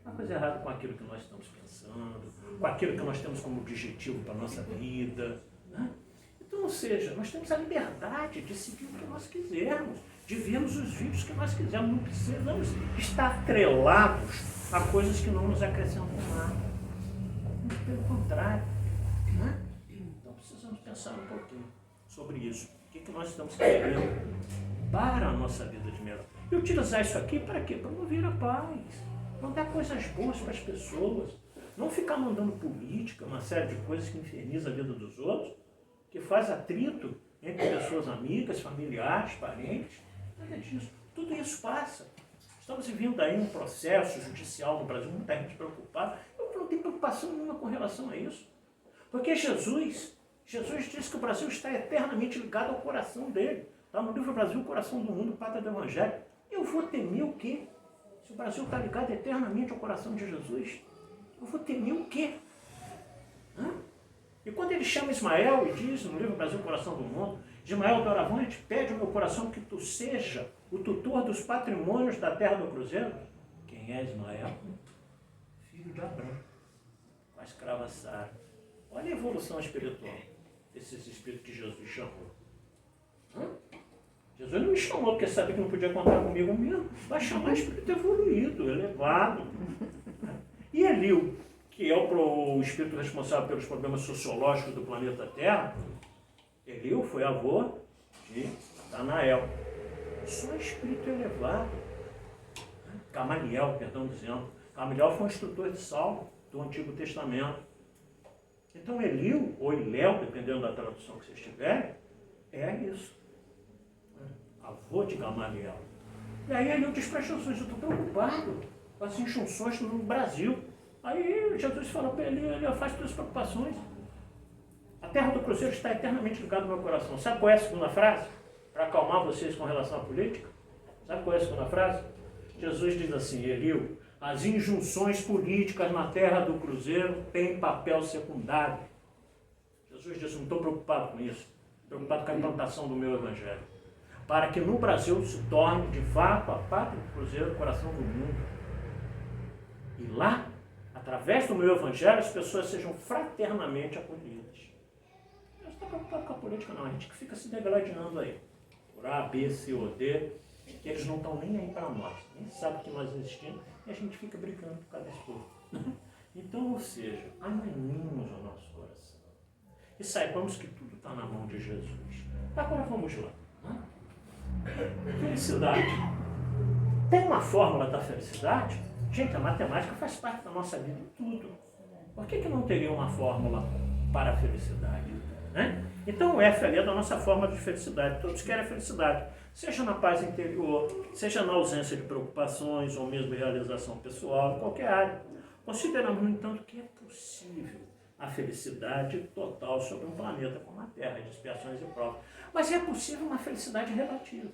Uma coisa errada com aquilo que nós estamos pensando, com aquilo que nós temos como objetivo para a nossa vida. Né? Então, ou seja, nós temos a liberdade de seguir o que nós quisermos, de vermos os vídeos que nós quisermos. Não precisamos estar atrelados a coisas que não nos acrescentam nada. Muito pelo contrário. Né? Então, precisamos pensar um pouquinho sobre isso. O que nós estamos querendo para a nossa vida de melhor. E utilizar isso aqui para quê? Para promover a paz. Mandar coisas boas para as pessoas. Não ficar mandando política, uma série de coisas que inferniza a vida dos outros, que faz atrito entre pessoas amigas, familiares, parentes. Nada disso. Tudo isso passa. Estamos vivendo aí um processo judicial no Brasil, muita gente preocupada. Eu não tenho preocupação nenhuma com relação a isso. Porque Jesus disse que o Brasil está eternamente ligado ao coração dele. Está no livro Brasil, o coração do mundo, pátria do Evangelho. Eu vou temer o quê? Se o Brasil está ligado eternamente ao coração de Jesus, eu vou temer o quê? E quando ele chama Ismael e diz no livro Brasil, o coração do mundo, Ismael doravante, pede ao meu coração que tu seja o tutor dos patrimônios da terra do cruzeiro. Quem é Ismael? Filho de Abraão, com a escrava Sara. Olha a evolução espiritual desses espíritos que Jesus chamou. Jesus não me chamou porque sabia que não podia contar comigo mesmo. Vai chamar espírito evoluído, elevado. E Eliu, que é o espírito responsável pelos problemas sociológicos do planeta Terra, Eliu foi avô de Natanael. Só espírito elevado. Gamaliel, perdão dizendo. Gamaliel foi um instrutor de Saulo do Antigo Testamento. Então Eliu, ou Iléu, dependendo da tradução que vocês tiverem, é isso. Avô de Gamaliel. E aí Eliu diz para Jesus, eu estou preocupado com as injunções no Brasil. Aí Jesus fala para Eliu, ele afasta suas preocupações. A terra do cruzeiro está eternamente ligada ao meu coração. Sabe qual é a segunda frase? Para acalmar vocês com relação à política? Sabe qual é a segunda frase? Jesus diz assim, Eliu, as injunções políticas na terra do cruzeiro têm papel secundário. Jesus disse, não estou preocupado com isso. Estou preocupado com a implantação do meu evangelho. Para que no Brasil se torne, de fato, a pátria do cruzeiro, o coração do mundo. E lá, através do meu evangelho, as pessoas sejam fraternamente acolhidas. Não estou preocupado com a política, não. A gente que fica se degladiando aí. Por A, B, C ou D, que eles não estão nem aí para nós. Nem sabem que nós existimos. E a gente fica brincando por causa desse povo. Então, ou seja, amenemos o nosso coração. E saibamos que tudo está na mão de Jesus. Agora vamos lá. Felicidade. Tem uma fórmula da felicidade? Gente, a matemática faz parte da nossa vida em tudo. Por que não teria uma fórmula para a felicidade? Né? Então o F ali é da nossa forma de felicidade. Todos querem a felicidade. Seja na paz interior, seja na ausência de preocupações ou mesmo realização pessoal, em qualquer área. Consideramos, no entanto, que é possível a felicidade total sobre um planeta como a Terra, de expiações e provas. Mas é possível uma felicidade relativa.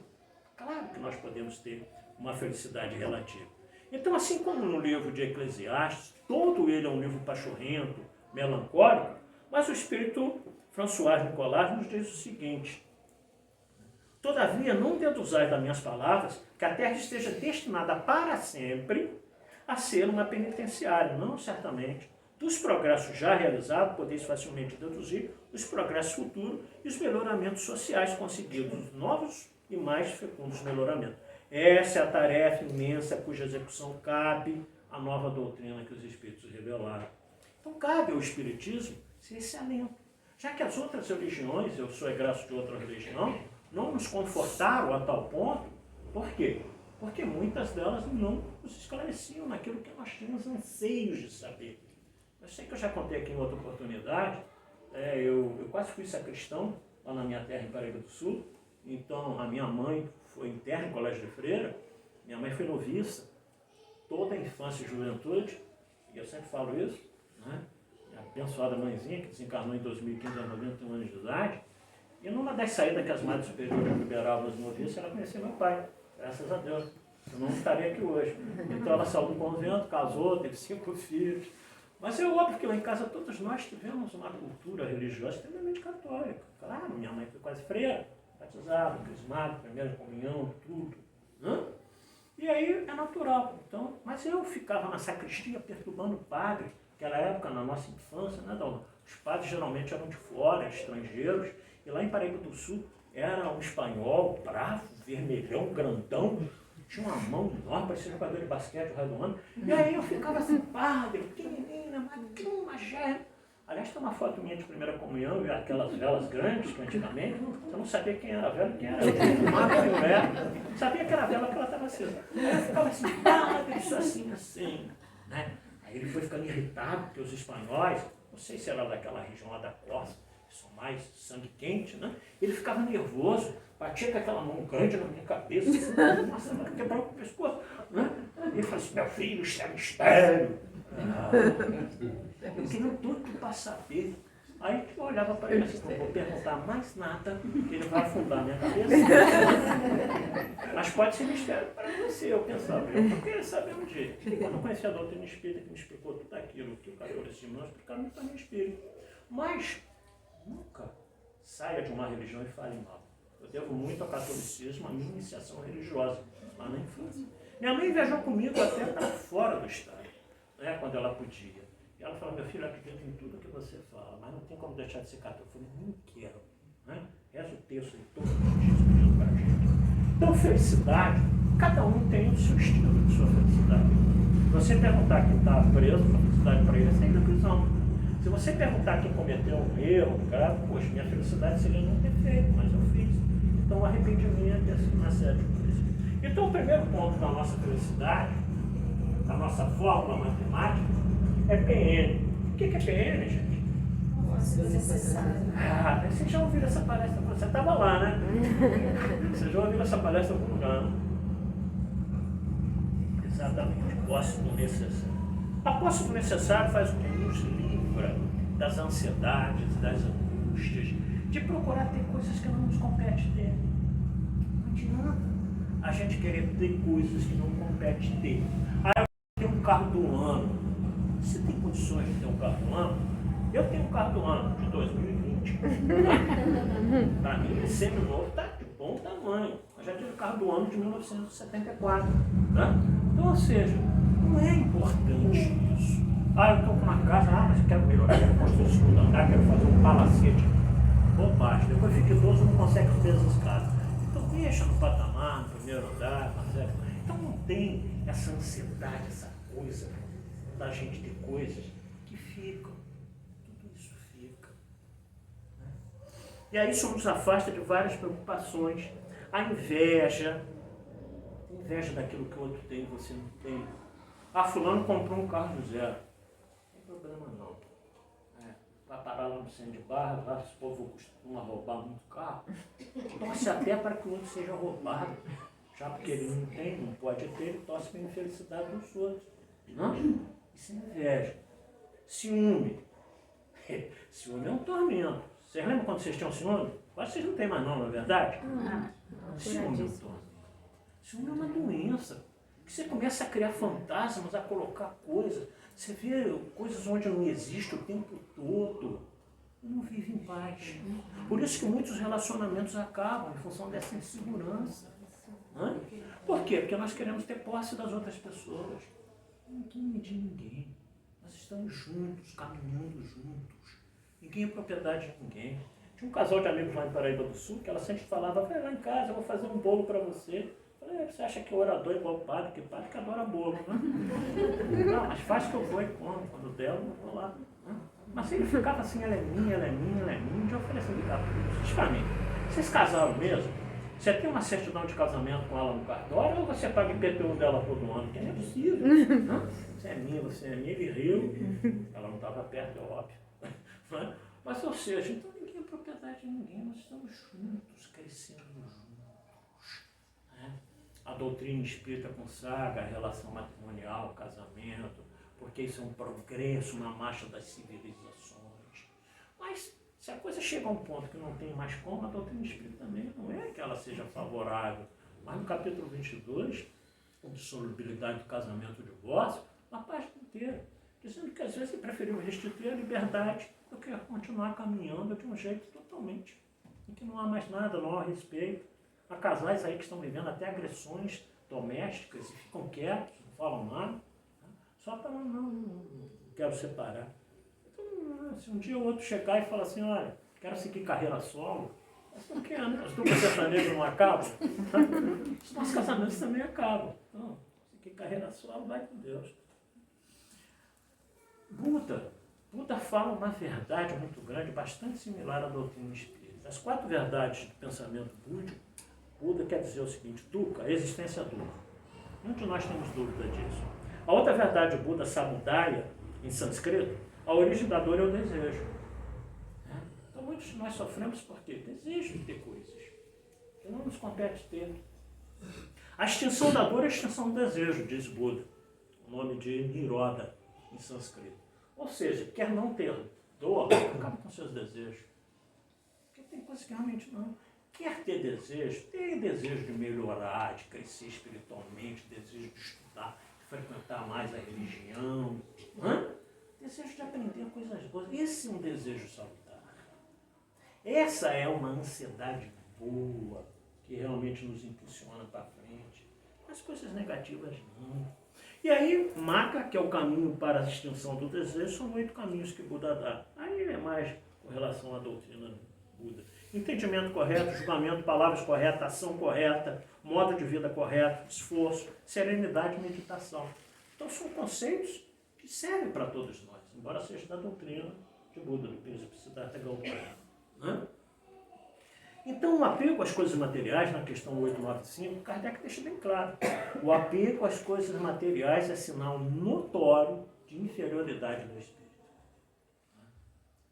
Claro que nós podemos ter uma felicidade relativa. Então, assim como no livro de Eclesiastes, todo ele é um livro pachorrento, melancólico, mas o espírito François Nicolas nos diz o seguinte: todavia, não deduzais das minhas palavras que a terra esteja destinada para sempre a ser uma penitenciária. Não, certamente. Dos progressos já realizados, podeis facilmente deduzir os progressos futuros e os melhoramentos sociais conseguidos, novos e mais fecundos melhoramentos. Essa é a tarefa imensa cuja execução cabe à nova doutrina que os Espíritos revelaram. Então cabe ao Espiritismo ser esse alento. Já que as outras religiões, eu sou egresso de outra religião, não nos confortaram a tal ponto. Por quê? Porque muitas delas não nos esclareciam naquilo que nós tínhamos anseios de saber. Eu sei que eu já contei aqui em outra oportunidade, eu quase fui sacristão lá na minha terra, em Paraíba do Sul. Então, a minha mãe foi interna em colégio de freira, minha mãe foi noviça, toda a infância e juventude, e eu sempre falo isso, né? Minha abençoada mãezinha, que desencarnou em 2015, aos 91 anos de idade, e numa das saídas que as madres superiores liberavam as noviças, ela conheceu meu pai, graças a Deus. Eu não estaria aqui hoje. Então ela saiu do convento, casou, teve 5 filhos. Mas é óbvio que lá em casa todos nós tivemos uma cultura religiosa extremamente católica. Claro, minha mãe foi quase freira, batizada, crismada, primeira comunhão, tudo. Né? E aí é natural. Então, mas eu ficava na sacristia perturbando o padre. Naquela época, na nossa infância, né, os padres geralmente eram de fora, estrangeiros. E lá em Paraíba do Sul era um espanhol, bravo, vermelhão, grandão. Tinha uma mão enorme, parecia jogador de basquete, o raio do ano. E aí eu ficava assim, padre, pequenininha, magérrima. Aliás, tem uma foto minha de primeira comunhão, e aquelas velas grandes, que antigamente, você não sabia quem era a vela e quem era eu. Eu era. Sabia que era a vela que ela estava acesa. Aí eu ficava assim, padre, isso assim, né? Aí ele foi ficando irritado, porque os espanhóis, não sei se era daquela região lá da Corsa, que são mais sangue quente, né? Ele ficava nervoso, batia com aquela mão grande na minha cabeça, assim, nossa, vai quebrar o pescoço, né? E ele falou assim, meu filho, isso é mistério. Eu queria tudo para saber. Aí eu olhava para ele assim, não vou perguntar mais nada, que ele vai afundar a minha cabeça. Mas pode ser mistério para você, eu pensava. Eu queria saber um dia. Quando eu conheci a doutrina espírita, que me explicou tudo aquilo, que o catolicismo não explicava, não para mim espírito. Mas nunca saia de uma religião e fale mal. Eu devo muito ao catolicismo, a minha iniciação religiosa, lá na infância. Minha mãe viajou comigo até para fora do estado, né, quando ela podia. E ela falou, meu filho, eu acredito em tudo que você fala, mas não tem como deixar de ser católico. Eu falei, não quero. Né? Reza o texto de todo mundo dizendo para a gente. Então, felicidade, cada um tem o seu estilo de sua felicidade. Se você perguntar quem está preso, a felicidade para ele é sair da prisão. Se você perguntar quem cometeu um erro grave, poxa, minha felicidade seria não ter feito, mas eu fiz. Então, o arrependimento é assim uma série de coisas. Então, o primeiro ponto da nossa felicidade, da nossa fórmula matemática, é PN. O que é PN, gente? Vocês já ouviram essa palestra? Você estava lá, né? Vocês já ouviram essa palestra em algum lugar, né? Exatamente. Posse do necessário. A posse do necessário faz o que? Nos livra das ansiedades, das angústias, de procurar ter coisas que não nos compete ter. Não adianta a gente querer ter coisas que não compete ter. Aí eu tenho um carro do ano. Você tem condições de ter um carro do ano? Eu tenho um carro do ano de 2020. Para mim, esse seminovo está de bom tamanho. Eu já tive o carro do ano de 1974. Né? Então, ou seja, não é importante isso. Eu estou com uma casa, mas eu quero melhorar, quero construir o segundo andar, quero fazer um palacete. Bobagem. Depois fica idoso e não consegue subir as escadas. Então, deixa no patamar, no primeiro andar, então não tem essa ansiedade, essa coisa da gente ter coisas que ficam. Tudo isso fica. Né? E aí isso nos afasta de várias preocupações. A inveja daquilo que o outro tem e você não tem. Fulano comprou um carro do zero. Não tem problema não. Vai parar lá no centro de barra, lá se o povo costuma roubar muito carro. Torce até para que o outro seja roubado. Já porque ele não tem, não pode ter, ele torce para a infelicidade dos outros. Não? Isso é inveja. Ciúme. Ciúme é um tormento. Vocês lembram quando vocês tinham ciúme? Agora vocês não têm mais não é verdade? Ciúme é um tormento. Ciúme é uma doença. Que você começa a criar fantasmas, a colocar coisas. Você vê coisas onde não existe o tempo todo. Não vive em paz. Por isso que muitos relacionamentos acabam em função dessa insegurança. Né? Por quê? Porque nós queremos ter posse das outras pessoas. Ninguém é de ninguém. Nós estamos juntos, caminhando juntos. Ninguém é propriedade de ninguém. Tinha um casal de amigos lá em Paraíba do Sul que ela sempre falava, vai lá em casa, eu vou fazer um bolo para você. Eu falei, você acha que o orador é igual o padre? Que padre que adora bolo, né? Não, mas faz que eu vou e como. Quando der, eu vou lá. Né? Mas ele ficava assim, ela é minha, ela é minha, ela é minha. Um dia eu falei assim, diz para mim, Vocês casaram mesmo? Você tem uma certidão de casamento com ela no cartório ou você paga o IPTU dela todo ano? Que não é possível. Não? Você é minha, ele riu. Ela não estava perto, é óbvio. Mas, ou seja, então ninguém é propriedade de ninguém, nós estamos juntos, crescendo juntos. Né? A doutrina espírita consagra a relação matrimonial, casamento, porque isso é um progresso, uma marcha das civilizações. Mas se a coisa chega a um ponto que não tem mais como, a doutrina espírita também não é que ela seja favorável. Mas no capítulo 22, a dissolubilidade do casamento e do divórcio, uma página inteira, dizendo que às vezes ele preferiu restituir a liberdade do que continuar caminhando de um jeito totalmente, em que não há mais nada, não há respeito. Há casais aí que estão vivendo até agressões domésticas e ficam quietos, não falam nada, só para não quero separar. Então, se um dia o outro chegar e falar assim, olha, quero seguir carreira solo, mas não quer, né? As duplas sertanejas não acabam, os nossos casamentos também acabam. Então, seguir carreira solo, vai com Deus. Buda fala uma verdade muito grande, bastante similar à doutrina espírita. As 4 verdades do pensamento búdico, Buda quer dizer o seguinte: dukkha, a existência dura. Muitos de nós temos dúvida disso. A outra verdade de Buda, samudaya, em sânscrito, a origem da dor é o desejo. Então muitos de nós sofremos porque desejo de ter coisas que não nos compete ter. A extinção da dor é a extinção do desejo, diz Buda, o nome de Nirodha, em sânscrito. Ou seja, quer não ter dor, acaba com seus desejos. Porque tem coisas que realmente não. Quer ter desejo, tem desejo de melhorar, de crescer espiritualmente, desejo de estudar, de frequentar mais a religião, desejo de aprender coisas boas. Esse é um desejo salutar. Essa é uma ansiedade boa, que realmente nos impulsiona para frente. As coisas negativas não. E aí, Maka, que é o caminho para a extinção do desejo, são 8 caminhos que Buda dá. Aí é mais com relação à doutrina Buda. Entendimento correto, julgamento, palavras corretas, ação correta, modo de vida correto, esforço, serenidade e meditação. Então são conceitos que servem para todos nós, embora seja da doutrina de Buda, do príncipe Siddhartha Gautama. Né? Então, o apego às coisas materiais, na questão 895, Kardec deixa bem claro. O apego às coisas materiais é sinal notório de inferioridade do espírito.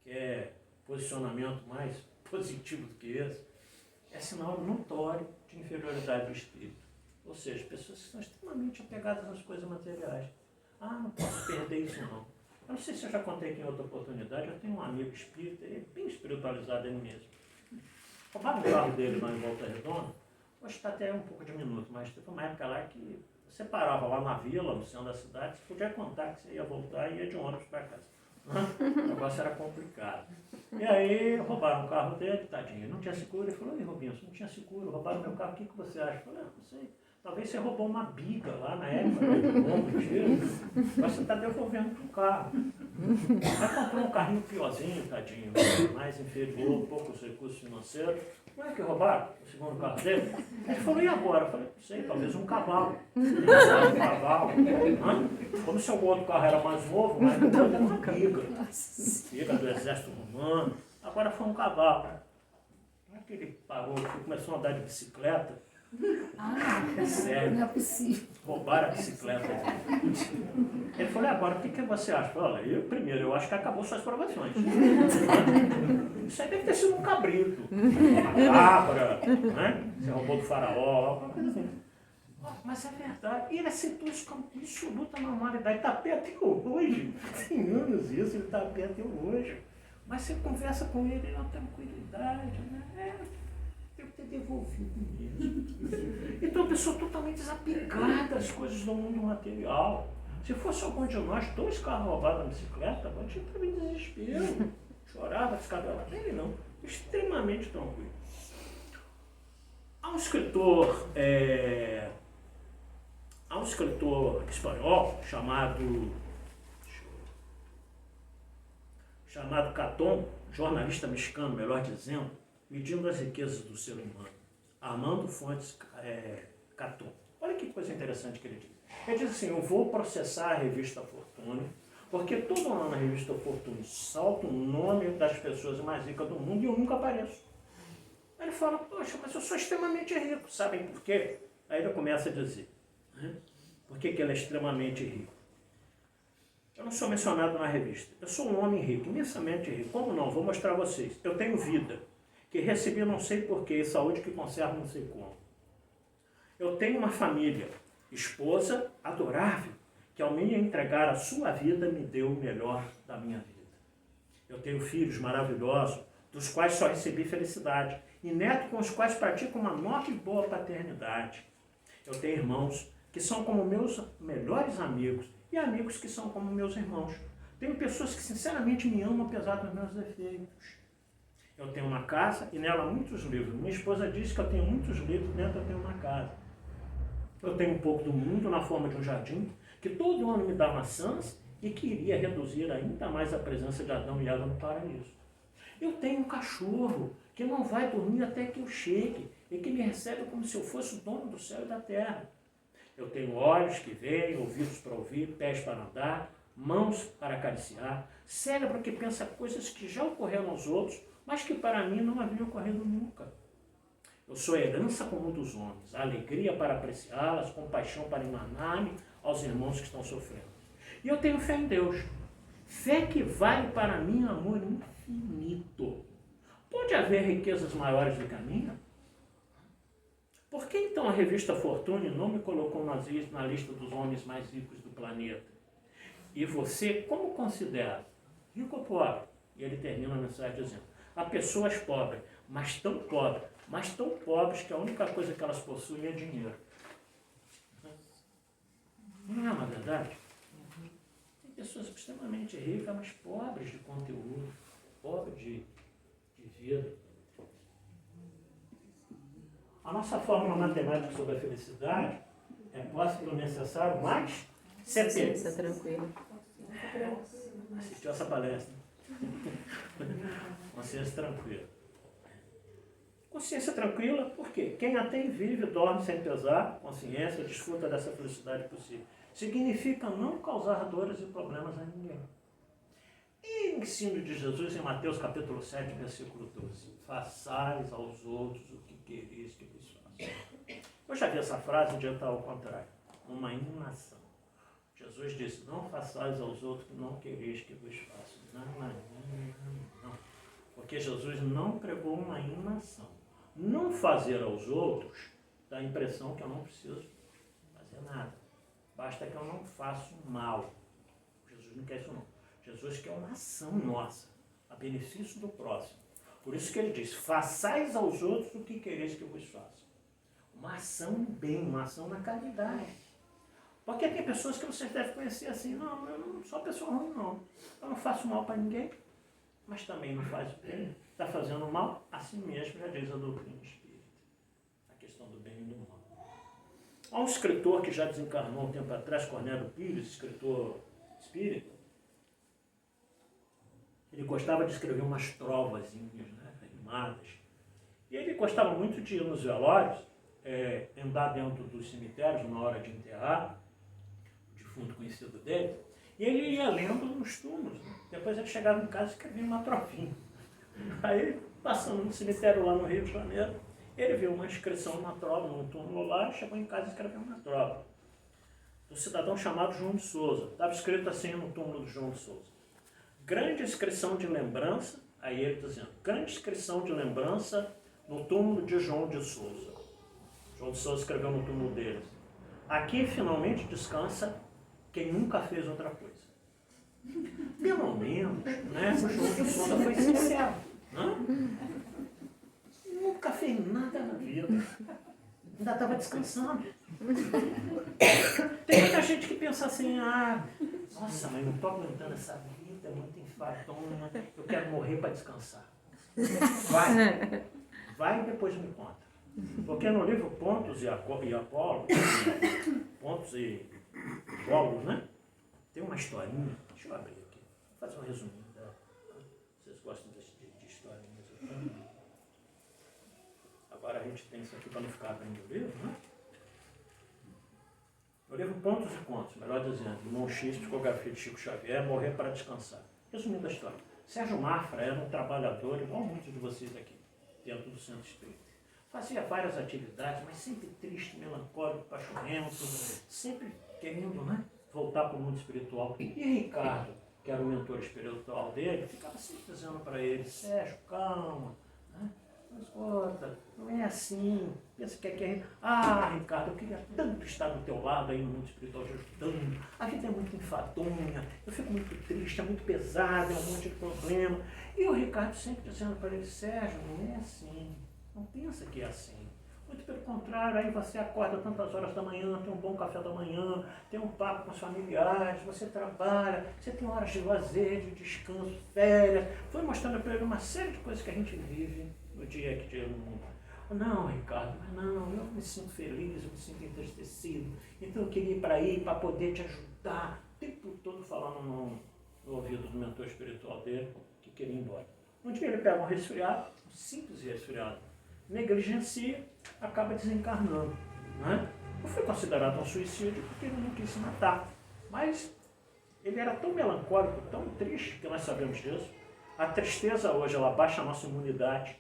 Que é posicionamento mais positivo do que esse, é sinal notório de inferioridade do espírito. Ou seja, pessoas que estão extremamente apegadas às coisas materiais. Ah, não posso perder isso não. Eu não sei se eu já contei aqui em outra oportunidade, eu tenho um amigo espírita, ele é bem espiritualizado ele mesmo. Roubaram o carro dele lá em Volta Redonda, hoje está até um pouco diminuto, mas teve uma época lá que você parava lá na vila, no centro da cidade, você podia contar que você ia voltar e ia de ônibus para casa. O negócio era complicado. E aí roubaram o carro dele, tadinho, ele não tinha seguro, ele falou, ei Rubinho, você não tinha seguro, roubaram meu carro, o que você acha? Eu falei, não sei, talvez você roubou uma biga lá na época, mas você está devolvendo pro carro. Aí comprou um carrinho piorzinho, tadinho, mais inferior, poucos recursos financeiros. Como é que roubaram o segundo carro dele? Ele falou, e agora? Eu falei, não sei, talvez um cavalo. Um cavalo. Como se o outro carro era mais novo, mas o outro era uma biga do exército romano. Agora foi um cavalo. Não é que ele parou, começou a andar de bicicleta. É sério. Não é possível. Roubaram a bicicleta dele. Ele falou, agora o que você acha? Olha, primeiro, eu acho que acabou suas provações. Isso aí deve ter sido um cabrito, uma cabra, né? Você roubou do faraó, alguma coisa assim. Mas é verdade. E ele aceitou isso com absoluta normalidade. Está a pé até hoje. Tem anos isso, ele está a pé até hoje. Mas você conversa com ele, ele é uma tranquilidade, né? Deve ter devolvido mesmo. Então, a pessoa totalmente desapegada às coisas do mundo material. Se fosse algum de nós, 2 carros roubados na bicicleta, eu tinha para mim desespero. Chorava, descabelava. Ele não. Extremamente tranquilo. Há um escritor espanhol chamado Catón, jornalista mexicano, melhor dizendo, medindo as riquezas do ser humano. Armando Fontes Catón. Olha que coisa interessante que ele diz. Ele diz assim, eu vou processar a revista Fortune, porque todo ano na revista Fortune salta o nome das pessoas mais ricas do mundo e eu nunca apareço. Aí ele fala, poxa, mas eu sou extremamente rico, sabem por quê? Aí ele começa a dizer, né? Por que ele é extremamente rico? Eu não sou mencionado na revista. Eu sou um homem rico, imensamente rico. Como não? Vou mostrar a vocês. Eu tenho vida, que recebi não sei porquê, e saúde que conservo não sei como. Eu tenho uma família, esposa adorável, que ao me entregar a sua vida me deu o melhor da minha vida. Eu tenho filhos maravilhosos, dos quais só recebi felicidade, e netos com os quais pratico uma nova e boa paternidade. Eu tenho irmãos que são como meus melhores amigos, e amigos que são como meus irmãos. Tenho pessoas que sinceramente me amam apesar dos meus defeitos. Eu tenho uma casa e nela muitos livros. Minha esposa diz que eu tenho muitos livros, dentro eu tenho uma casa. Eu tenho um pouco do mundo na forma de um jardim, que todo ano me dá maçãs e que iria reduzir ainda mais a presença de Adão e Eva no paraíso. Eu tenho um cachorro que não vai dormir até que eu chegue e que me recebe como se eu fosse o dono do céu e da terra. Eu tenho olhos que veem, ouvidos para ouvir, pés para andar, mãos para acariciar, cérebro que pensa coisas que já ocorreram aos outros, mas que para mim não haviam ocorrido nunca. Eu sou a herança comum dos homens, a alegria para apreciá-las, compaixão para emanar-me aos irmãos que estão sofrendo. E eu tenho fé em Deus, fé que vale para mim amor infinito. Pode haver riquezas maiores do que a minha? Por que então a revista Fortune não me colocou na lista dos homens mais ricos do planeta? E você, como considera? Rico ou pobre? E ele termina a mensagem dizendo, há pessoas pobres, mas tão pobres que a única coisa que elas possuem é dinheiro. Não é uma verdade? Tem pessoas extremamente ricas, mas pobres de conteúdo, pobres de vida. A nossa fórmula matemática sobre a felicidade é posse pelo necessário mais CP. Consciência tranquila. Assistiu essa palestra. Consciência tranquila. Consciência tranquila, por quê? Quem a tem vive, dorme sem pesar, consciência, desfruta dessa felicidade possível. Significa não causar dores e problemas a ninguém. E o ensino de Jesus em Mateus capítulo 7, versículo 12. Façais aos outros o que quereis que vos façam. Eu já vi essa frase dita ao contrário. Uma inação. Jesus disse, não façais aos outros o que não quereis que vos façam. Não. Porque Jesus não pregou uma inação. Não fazer aos outros dá a impressão que eu não preciso fazer nada. Basta que eu não faça mal. Jesus não quer isso não. Jesus quer uma ação nossa, a benefício do próximo. Por isso que ele diz, façais aos outros o que quereis que vos façam. Uma ação no bem, uma ação na caridade. Porque tem pessoas que vocês devem conhecer assim, não, eu não sou pessoa ruim não. Eu não faço mal para ninguém, mas também não faz o bem. Está fazendo mal a si mesmo, já diz a doutrina espírita. A questão do bem e do mal. Há um escritor que já desencarnou um tempo atrás, Cornélio Pires, escritor espírita. Ele gostava de escrever umas trovazinhas, né, rimadas. E ele gostava muito de ir nos velórios, andar dentro dos cemitérios na hora de enterrar o defunto conhecido dele, e ele ia lendo nos túmulos. Depois ele chegava em casa e escrevia uma trovinha. Aí, passando no cemitério lá no Rio de Janeiro, ele viu uma inscrição, uma trova, num túmulo lá, chegou em casa e escreveu uma trova. Do cidadão chamado João de Souza. Estava escrito assim no túmulo do João de Souza. Grande inscrição de lembrança, aí ele dizendo, grande inscrição de lembrança no túmulo de João de Souza. João de Souza escreveu no túmulo dele. Aqui finalmente descansa quem nunca fez outra coisa. Pelo menos, né? O João de Souza foi sincero. Né? Nunca fez nada na vida. Ainda estava descansando. Tem muita gente que pensa assim, nossa, mas não estou aguentando essa vida, é muito enfadonha, eu quero morrer para descansar. Vai e depois me conta. Porque no livro Pontos e Apolo, Pontos e Apolo, né? Tem uma historinha, deixa eu abrir aqui, vou fazer um resuminho dela. Vocês gostam de historinhas? Agora a gente tem isso aqui para não ficar abrindo o livro, né? No livro Pontos e Contos, melhor dizendo, Irmão X, psicografia de Chico Xavier, Morrer para Descansar. Resumindo a história, Sérgio Mafra era um trabalhador, igual muitos de vocês aqui. dentro do centro espírita. Fazia várias atividades, mas sempre triste, melancólico, pachorrento, sempre querendo, né, voltar para o mundo espiritual. E Ricardo, que era o mentor espiritual dele, ficava sempre dizendo para ele: Sérgio, calma, né? Não escuta, não é assim. Pensa que é. Ah, Ricardo, eu queria tanto estar do teu lado aí no mundo espiritual te ajudando. A vida é muito enfadonha, eu fico muito triste, é muito pesado, é um monte de problema. E o Ricardo sempre dizendo para ele: Sérgio, não é assim. Não pensa que é assim. Muito pelo contrário, aí você acorda tantas horas da manhã, tem um bom café da manhã, tem um papo com os familiares, você trabalha, você tem horas de lazer, de descanso, férias. Foi mostrando para ele uma série de coisas que a gente vive no dia a dia no mundo. Não, Ricardo, mas não, eu me sinto feliz, eu me sinto entristecido. Então eu queria ir para aí para poder te ajudar. O tempo todo falando no ouvido do mentor espiritual dele, que queria ir embora. Um dia ele pega um resfriado, um simples resfriado, negligencia, acaba desencarnando. Né? Não foi considerado um suicídio porque ele não quis se matar. Mas ele era tão melancólico, tão triste, que nós sabemos disso. A tristeza hoje, ela baixa a nossa imunidade.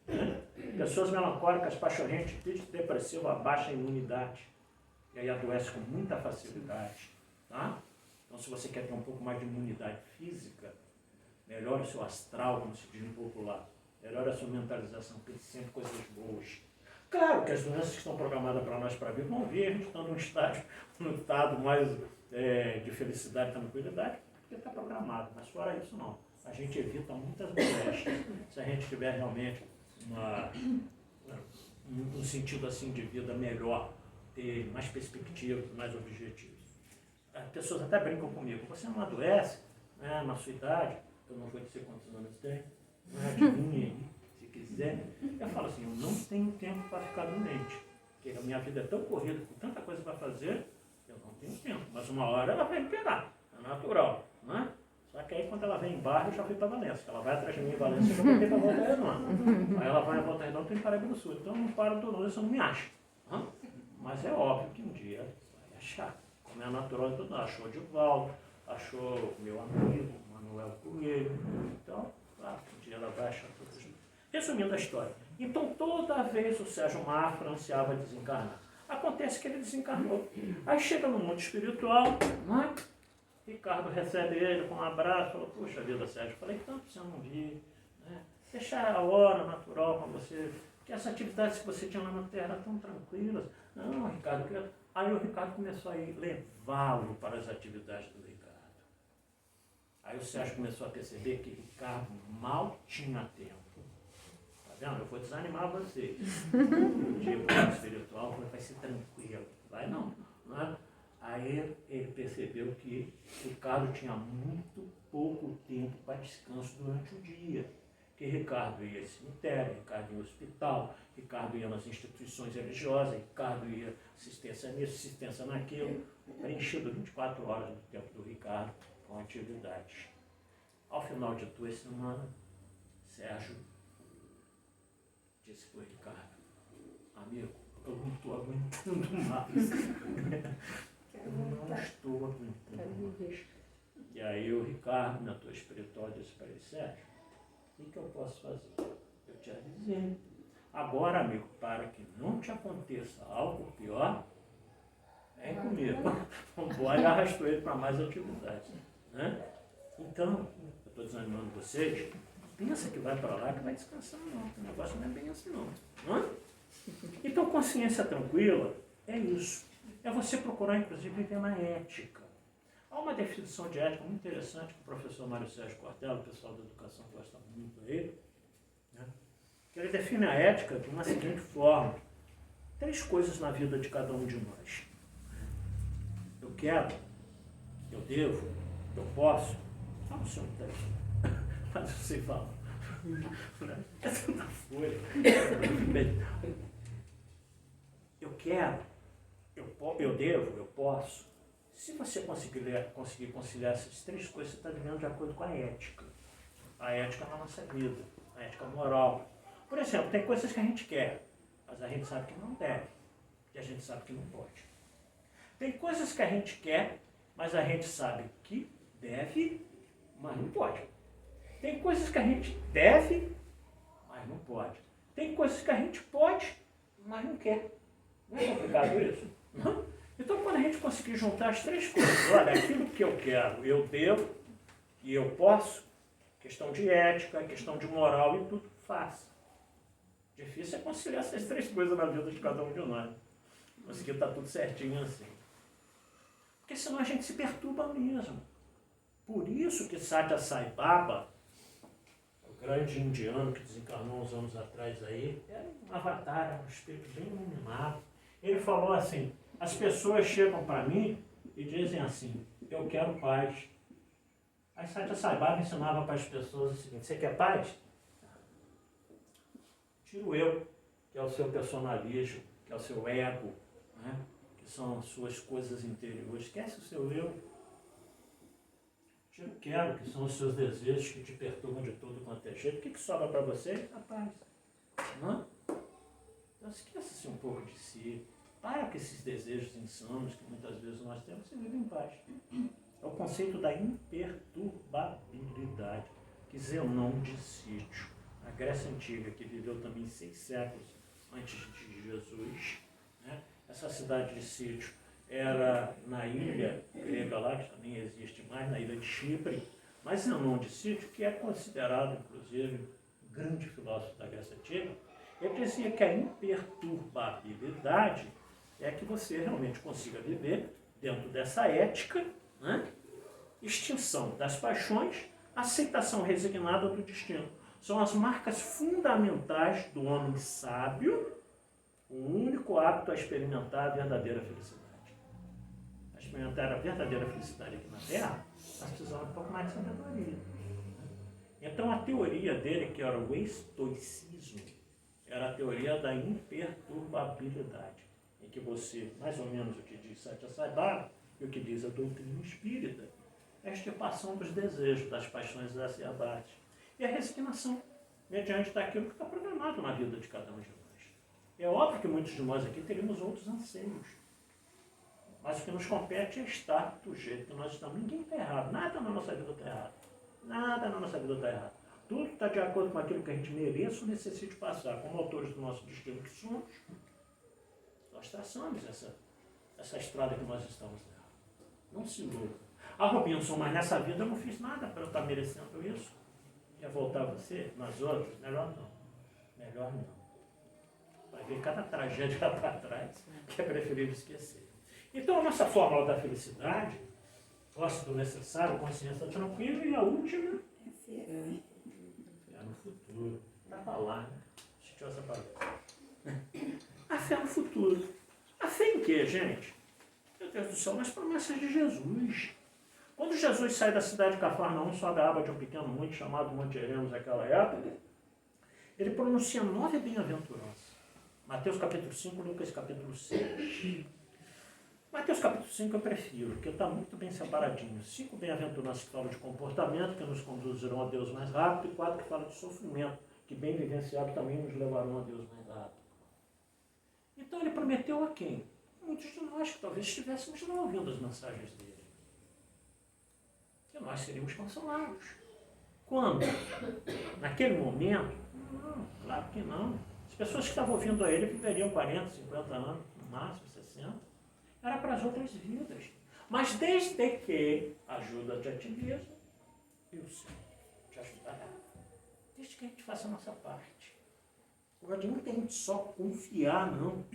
Né? Pessoas melancólicas, pachorrentes, depressivas, abaixa a imunidade. E aí adoece com muita facilidade. Tá? Então, se você quer ter um pouco mais de imunidade física, melhore o seu astral, como se diz no popular. Melhora a sua mentalização, pense sempre coisas boas. Claro que as doenças que estão programadas para nós para vir vão vir, a gente está num estado mais de felicidade, tranquilidade, porque está programado. Mas fora isso, não. A gente evita muitas moléstias. Se a gente tiver realmente um sentido assim de vida melhor, ter mais perspectivas, mais objetivos. As pessoas até brincam comigo: você não adoece, né, na sua idade? Eu não vou dizer quantos anos tem. Adivinha aí, se quiser. Eu falo assim: eu não tenho tempo para ficar doente, porque a minha vida é tão corrida, com tanta coisa para fazer, eu não tenho tempo. Mas uma hora ela vai me pegar, é natural, né? Só que aí quando ela vem em Barra, eu já fui para Valência. Ela vai atrás de mim em Valência, eu já vou ter para Volta Redonda. Aí ela vai em Volta Redonda, eu estou em Paraíba do Sul. Então eu não paro do longe, eu não me acho. Né? Mas é óbvio que um dia vai achar. Como é natural, tudo. Achou o Divaldo, achou meu amigo, Manuel Coelho. Então, claro, um dia ela vai achar tudo isso. Resumindo a história. Então, toda vez o Sérgio Mafra ansiava desencarnar. Acontece que ele desencarnou. Aí chega no mundo espiritual, né? Ricardo recebe ele com um abraço, falou: puxa vida, Sérgio, falei tanto que você não vi, né? Deixar a hora natural para você, porque essas atividades que você tinha lá na Terra eram tão tranquilas. Não, Ricardo, aí o Ricardo começou a levá-lo para as atividades do Ricardo. Aí o Sérgio começou a perceber que Ricardo mal tinha tempo. Tá vendo? Eu vou desanimar vocês. Um dia para o espiritual vai ser tranquilo. Vai não, né? Aí ele percebeu que Ricardo tinha muito pouco tempo para descanso durante o dia. Que Ricardo ia ao cemitério, Ricardo ia ao hospital, Ricardo ia nas instituições religiosas, Ricardo ia assistência nisso, assistência naquilo. Preenchido 24 horas do tempo do Ricardo com atividades. Ao final de 2 semanas, Sérgio disse para o Ricardo: amigo, eu não estou aguentando mais. Eu não estou aguentando mais. E aí o Ricardo, mentor espiritual, disse para ele: Sérgio, o que eu posso fazer? Eu te avisei. Agora, amigo, para que não te aconteça algo pior, vem comigo. Vambora, e arrastou ele para mais atividades. Né? Então, eu estou desanimando vocês, pensa que vai para lá, que vai descansar, não. O negócio não é bem assim, não. Né? Então, consciência tranquila é isso. É você procurar, inclusive, viver na ética. Há uma definição de ética muito interessante que o professor Mário Sérgio Cortella, o pessoal da educação gosta muito dele, né? Que ele define a ética de uma seguinte forma: 3 coisas na vida de cada um de nós. Eu quero, eu devo, eu posso. Não, o senhor não tem. Mas você fala. É tanta folha. Eu quero, eu devo, eu posso. Se você conseguir conciliar essas 3 coisas, você está vivendo de acordo com a ética. A ética na nossa vida, a ética moral. Por exemplo, tem coisas que a gente quer, mas a gente sabe que não deve, e a gente sabe que não pode. Tem coisas que a gente quer, mas a gente sabe que deve, mas não pode. Tem coisas que a gente deve, mas não pode. Tem coisas que a gente pode, mas não quer. Não é complicado isso? Não? Então, quando a gente conseguir juntar as três coisas, olha, aquilo que eu quero, eu devo e eu posso, questão de ética, questão de moral e tudo, faça. Difícil é conciliar essas três coisas na vida de cada um de nós. Conseguir estar tudo certinho assim. Porque senão a gente se perturba mesmo. Por isso que Satya Sai Baba, o grande indiano que desencarnou uns anos atrás aí, era um avatar, era um espírito bem iluminado. Ele falou assim, as pessoas chegam para mim e dizem assim, eu quero paz. Aí Satya Sai Baba ensinava para as pessoas o seguinte, você quer paz? Tira o eu, que é o seu personalismo, que é o seu ego, né? Que são as suas coisas interiores. Esquece o seu eu. Tira o quero, que são os seus desejos que te perturbam de tudo quanto é jeito. O que sobra para você? A paz. Não? Então esqueça-se um pouco de si. Para com esses desejos insanos que muitas vezes nós temos e vive em paz. É o conceito da imperturbabilidade, que Zenão de Sítio, a Grécia Antiga, que viveu também 6 séculos antes de Jesus, né? Essa cidade de Sítio era na ilha grega lá, que também existe mais, na ilha de Chipre, mas Zenão de Sítio, que é considerado, inclusive, um grande filósofo da Grécia Antiga, ele dizia que a imperturbabilidade é que você realmente consiga viver dentro dessa ética, né? Extinção das paixões, aceitação resignada do destino. São as marcas fundamentais do homem sábio, o único apto a experimentar a verdadeira felicidade. Para experimentar a verdadeira felicidade aqui na Terra, nós precisamos um pouco mais de sabedoria. Então a teoria dele, que era o estoicismo, era a teoria da imperturbabilidade, em que você, mais ou menos o que diz Satya Sai Baba e o que diz a doutrina espírita, é a extirpação dos desejos, das paixões exacerbadas e a resignação mediante daquilo que está programado na vida de cada um de nós. É óbvio que muitos de nós aqui teríamos outros anseios, mas o que nos compete é estar do jeito que nós estamos. Ninguém está errado, nada na nossa vida está errado, nada na nossa vida está errado. Tudo está de acordo com aquilo que a gente mereça ou necessite passar. Como autores do nosso destino que somos, nós traçamos essa estrada que nós estamos nela. Não se iluda. Ah, Robinson, mas nessa vida eu não fiz nada para eu estar merecendo isso. Quer voltar a você? Nas outras? Melhor não. Melhor não. Vai ver cada tragédia lá para trás que é preferível esquecer. Então, a nossa fórmula da felicidade, posse do necessário, consciência tranquila, e a última é no futuro. Estava lá, né? Deixa eu essa palavra. A fé no futuro. A fé em quê, gente? Meu Deus do céu, nas promessas de Jesus. Quando Jesus sai da cidade de Cafarnaum, sobe a aba de um pequeno monte chamado Monte Heremos naquela época, ele pronuncia 9 bem-aventuranças. Mateus capítulo 5, Lucas capítulo 6. Mateus capítulo 5 eu prefiro, porque está muito bem separadinho. 5 bem-aventuranças que falam de comportamento, que nos conduzirão a Deus mais rápido, e 4 que falam de sofrimento, que bem vivenciado também nos levarão a Deus mais rápido. Então ele prometeu a quem? Muitos de nós que talvez estivéssemos não ouvindo as mensagens dele. Que nós seríamos consolados. Quando? Naquele momento? Não, claro que não. As pessoas que estavam ouvindo a ele viveriam 40, 50 anos, no máximo 60. Era para as outras vidas. Mas desde que ajuda-te a ti mesmo, e o Senhor te ajudará. Desde que a gente faça a nossa parte. Não adianta a gente só confiar, não.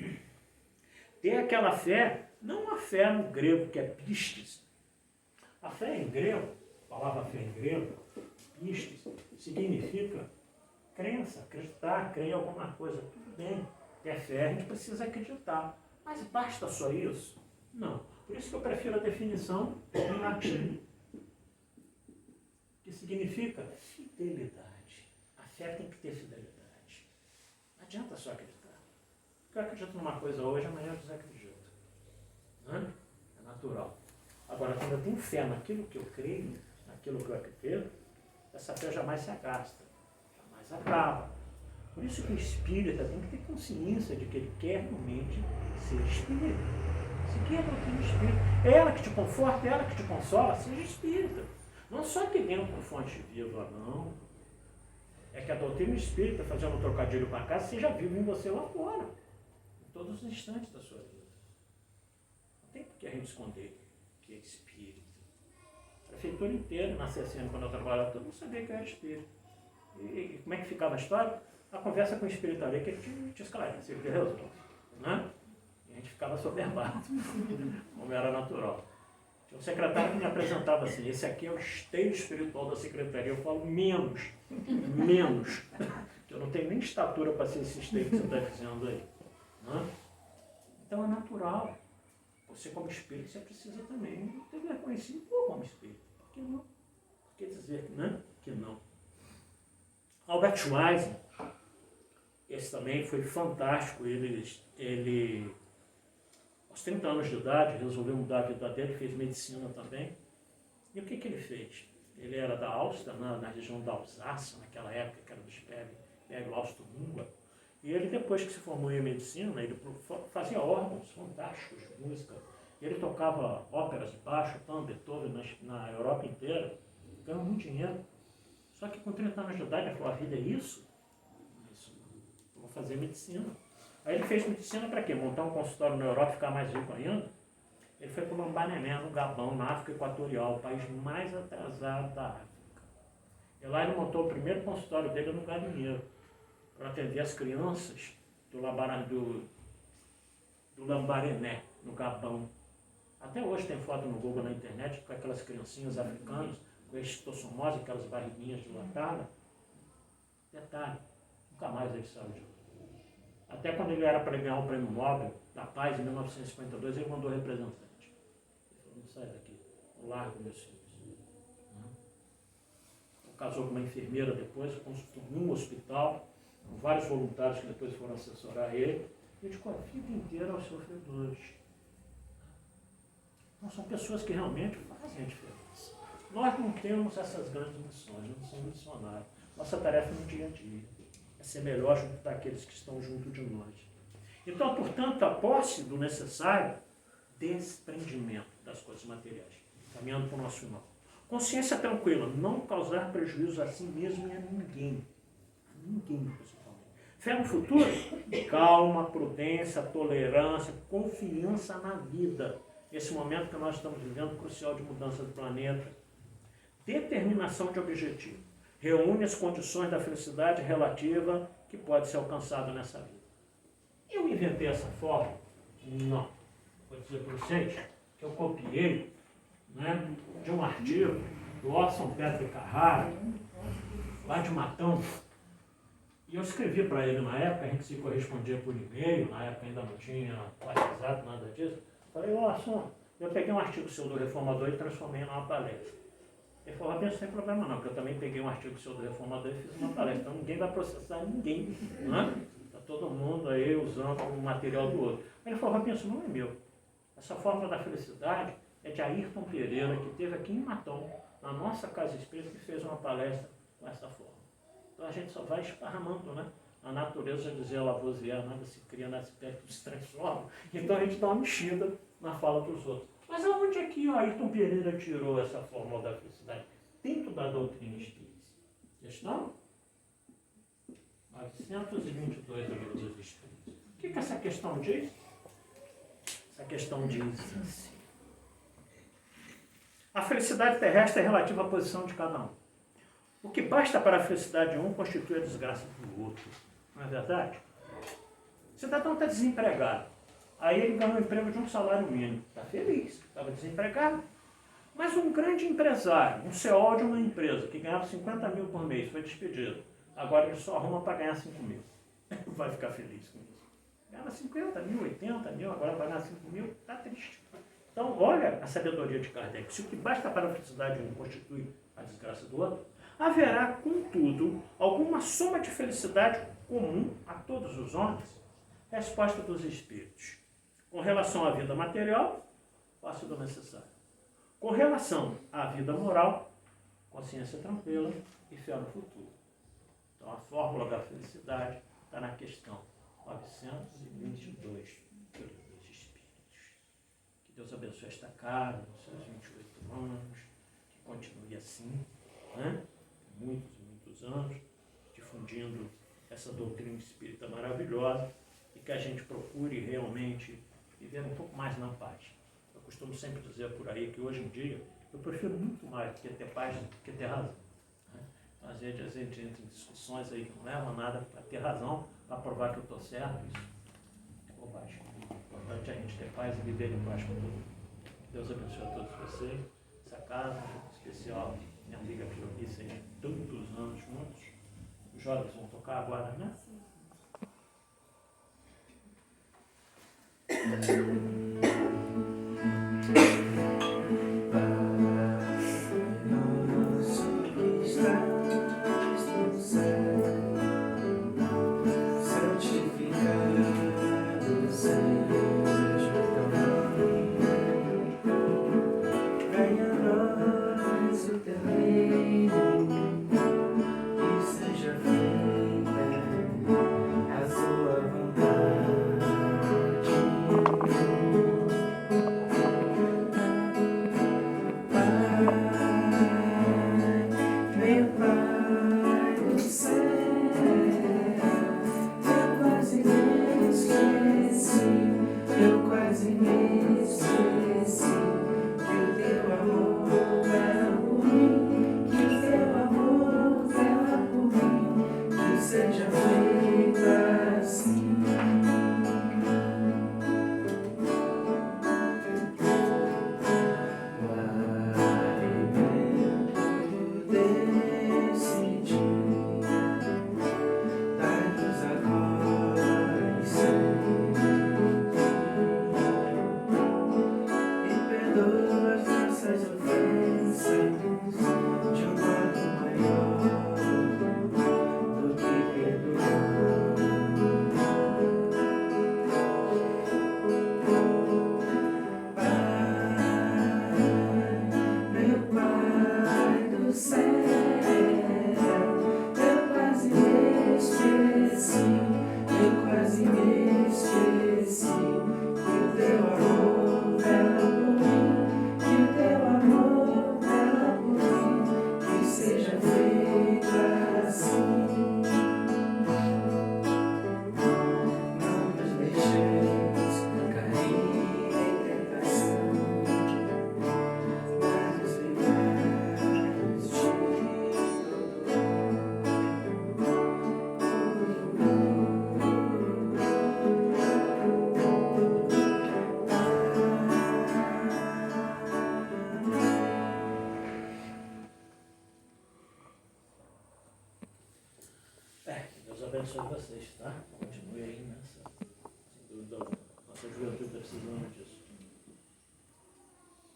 Ter aquela fé, não a fé no grego, que é pistis. A fé em grego, a palavra fé em grego, pistis, significa crença, acreditar, crer em alguma coisa. Tudo bem, ter fé, a gente precisa acreditar. Mas basta só isso? Não. Por isso que eu prefiro a definição em latim, que significa fidelidade. A fé tem que ter fidelidade. Não adianta só acreditar. Porque eu acredito numa coisa hoje, amanhã eu desacredito. Não é? É natural. Agora, quando eu tenho fé naquilo que eu creio, naquilo que eu acredito, essa fé jamais se agasta, jamais acaba. Por isso que o espírita tem que ter consciência de que ele quer realmente ser espírita. Seguir a doutrina espírita. É ela que te conforta, é ela que te consola, seja espírita. Não só aqui dentro da fonte viva, não. é que a doutrina espírita, fazendo um trocadilho para cá, seja vivo em você lá fora, em todos os instantes da sua vida. Não tem por que a gente esconder que é espírita. A prefeitura inteira, na CSN, quando eu trabalhava, todo mundo sabia que eu era espírita. E como é que ficava a história? A conversa com o espiritualista que ele te esclarece, ele resolve, né? E a gente ficava soberbado, como era natural. Tinha um secretário que me apresentava assim, esse aqui é o esteio espiritual da secretaria. Eu falo menos, que eu não tenho nem estatura para ser esse esteio que você está dizendo aí. Né? Então é natural. Você como espírito, você precisa também ter reconhecido como espírito. Por que não? Por que dizer né? Que não? Albert Schweitzer, esse também foi fantástico. Ele aos 30 anos de idade, resolveu mudar a vida dele, fez medicina também. E o que ele fez? Ele era da Áustria, na região da Alsácia, naquela época, que era dos Império Austro-Húngaro. E ele, depois que se formou em medicina, ele fazia órgãos fantásticos de música. Ele tocava óperas de Bach, Chopin, Beethoven na Europa inteira, ganhou muito dinheiro. Só que com 30 anos de idade, ele falou, a vida é isso? Eu vou fazer medicina. Aí ele fez medicina para quê? Montar um consultório na Europa e ficar mais rico ainda? Ele foi para o Lambaréné, no Gabão, na África Equatorial, o país mais atrasado da África. E lá ele montou o primeiro consultório dele no galinheiro, para atender as crianças do Lambaréné, no Gabão. Até hoje tem foto no Google, na internet, com aquelas criancinhas africanas, com estossomose, aquelas barriguinhas dilatadas. Detalhe, nunca mais ele saiu de lá. Até quando ele era para ganhar o Prêmio Nobel da Paz, em 1952, ele mandou representante. Ele falou, não sai daqui, eu largo meus filhos. Então, casou com uma enfermeira depois, construiu um hospital, com vários voluntários que depois foram assessorar ele, e dedicou a vida inteira aos sofredores. Então, são pessoas que realmente fazem a diferença. Nós não temos essas grandes missões, não somos missionários. Nossa tarefa no dia a dia é ser melhor junto daqueles que estão junto de nós. Então, portanto, a posse do necessário, desprendimento das coisas materiais, caminhando para o nosso final. Consciência tranquila, não causar prejuízo a si mesmo e a ninguém. A ninguém, principalmente. Fé no futuro, calma, prudência, tolerância, confiança na vida. Esse momento que nós estamos vivendo, crucial de mudança do planeta. Determinação de objetivo. Reúne as condições da felicidade relativa que pode ser alcançada nessa vida. Eu inventei essa forma? Não. Vou dizer para vocês que eu copiei, né, de um artigo do Orson Petri Carrara, lá de Matão. E eu escrevi para ele na época, a gente se correspondia por e-mail, na época ainda não tinha WhatsApp, nada disso. Falei, Orson, eu peguei um artigo seu do Reformador e transformei numa palestra. Ele falou, Rabino, sem problema não, porque eu também peguei um artigo seu do Reformador e fiz uma palestra. Então ninguém vai processar ninguém, né? Está todo mundo aí usando o material do outro. Ele falou, Rabino, isso não é meu. Essa fórmula da felicidade é de Ayrton Pereira, que esteve aqui em Matão, na nossa casa espírita, que fez uma palestra com essa fórmula. Então a gente só vai esparramando, né? A natureza, dizia Lavoisier, nada se cria, nada se perde, tudo se transforma. Então a gente dá uma mexida na fala dos outros. Mas aonde é que o Ayrton Pereira tirou essa fórmula da felicidade? Dentro da doutrina espírita. Questão? 922 do Livro dos Espíritos. O que essa questão diz? Essa questão diz assim. A felicidade terrestre é relativa à posição de cada um. O que basta para a felicidade de um constitui a desgraça do outro. Não é verdade? O cidadão está desempregado. Aí ele ganhou um emprego de um salário mínimo. Está feliz, estava desempregado. Mas um grande empresário, um CEO de uma empresa, que ganhava 50 mil por mês, foi despedido. Agora ele só arruma para ganhar 5 mil. Vai ficar feliz com isso. Ganhava 50 mil, 80 mil, agora vai ganhar 5 mil, está triste. Então, olha a sabedoria de Kardec. Se o que basta para a felicidade de um constitui a desgraça do outro, haverá, contudo, alguma soma de felicidade comum a todos os homens? Resposta dos espíritos. Com relação à vida material, faça do necessário. Com relação à vida moral, consciência tranquila e fé no futuro. Então, a fórmula da felicidade está na questão 922 do Livro dos Espíritos. Que Deus abençoe esta casa, nos seus 28 anos, que continue assim, né? Muitos anos, de difundindo essa doutrina espírita maravilhosa e que a gente procure realmente viver um pouco mais na paz. Eu costumo sempre dizer por aí que hoje em dia eu prefiro muito mais do que ter paz do que ter razão. Né? Às vezes a gente entra em discussões aí que não levam a nada para ter razão, para provar que eu estou certo, isso é bobagem. O importante é a gente ter paz e viver em paz com todo mundo. Deus abençoe a todos vocês, essa casa, em especial minha amiga Cleonice, aí, tantos anos juntos. Os jovens vão tocar agora, né? Sim. Abençoe vocês, tá? Continue aí nessa. Sem dúvida alguma. Nossa juventude está precisando disso.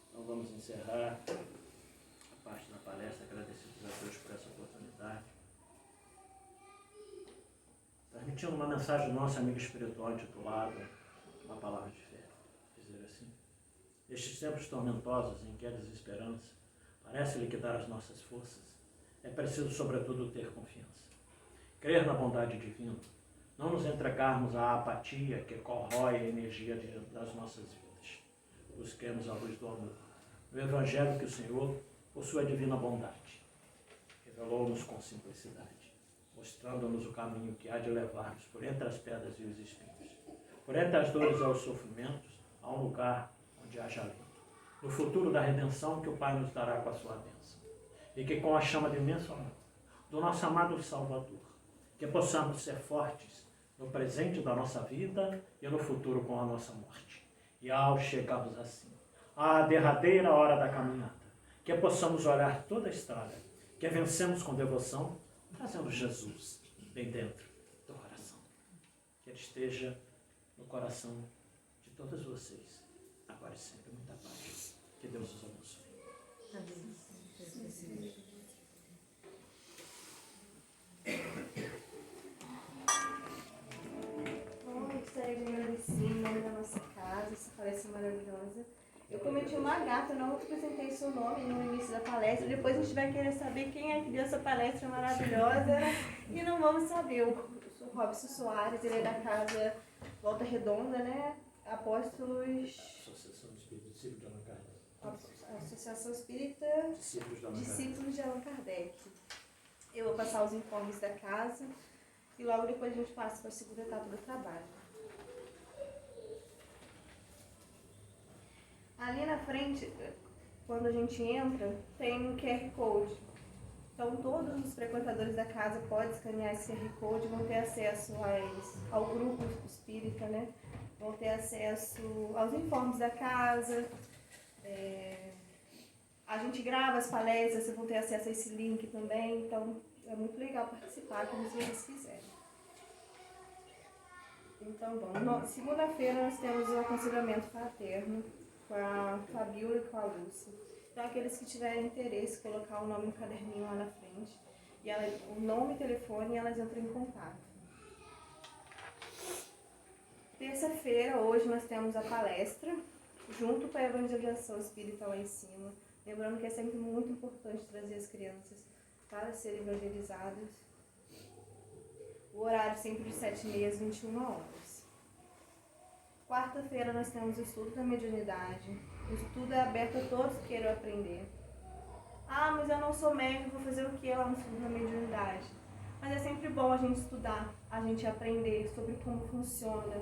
Então vamos encerrar a parte da palestra, agradecidos a Deus por essa oportunidade. Transmitindo uma mensagem do nosso amigo espiritual intitulada Uma Palavra de Fé. Dizer assim: estes tempos tormentosos em que a desesperança parece liquidar as nossas forças, é preciso, sobretudo, ter confiança. Crer na bondade divina, não nos entregarmos à apatia que corrói a energia das nossas vidas. Busquemos a luz do amor, no Evangelho que o Senhor, por sua divina bondade, revelou-nos com simplicidade, mostrando-nos o caminho que há de levar-nos por entre as pedras e os espinhos, por entre as dores e os sofrimentos, a um lugar onde haja alento, no futuro da redenção que o Pai nos dará com a sua bênção, e que com a chama de imenso amor do nosso amado Salvador, que possamos ser fortes no presente da nossa vida e no futuro com a nossa morte. E ao chegarmos assim, à derradeira hora da caminhada, que possamos olhar toda a estrada, que vencemos com devoção, trazendo Jesus bem dentro do coração. Que Ele esteja no coração de todas vocês, agora e sempre. Muita paz. Que Deus os abençoe. Amém. Gostaria de agradecer em nome da nossa casa, essa palestra maravilhosa. Eu cometi uma gata, eu não apresentei seu nome no início da palestra, depois a gente vai querer saber quem é que deu essa palestra maravilhosa e não vamos saber. Eu sou Robson Soares, ele é da casa Volta Redonda, né? Apóstolos... Associação Espírita Discípulos de Allan Kardec. Associação Espírita Discípulos de Allan Kardec. Discípulos de Allan Kardec. Eu vou passar os informes da casa e logo depois a gente passa para a segunda etapa do trabalho. Ali na frente, quando a gente entra, tem um QR Code. Então, todos os frequentadores da casa podem escanear esse QR Code e vão ter acesso ao grupo espírita, né? Vão ter acesso aos informes da casa. A gente grava as palestras, vocês vão ter acesso a esse link também. Então, é muito legal participar, como se vocês quiserem. Então, bom, segunda-feira nós temos o aconselhamento fraterno com a Fabiola e com a Lúcia. Então, aqueles que tiverem interesse, colocar o nome no caderninho lá na frente, e o nome e telefone, e elas entram em contato. Terça-feira, hoje, nós temos a palestra, junto com a evangelização espírita lá em cima. Lembrando que é sempre muito importante trazer as crianças para serem evangelizadas. O horário sempre de 7h30 às 21h. Quarta-feira nós temos o estudo da mediunidade. O estudo é aberto a todos que queiram aprender. Ah, mas eu não sou médium, vou fazer o que lá no estudo da mediunidade? Mas é sempre bom a gente estudar, a gente aprender sobre como funciona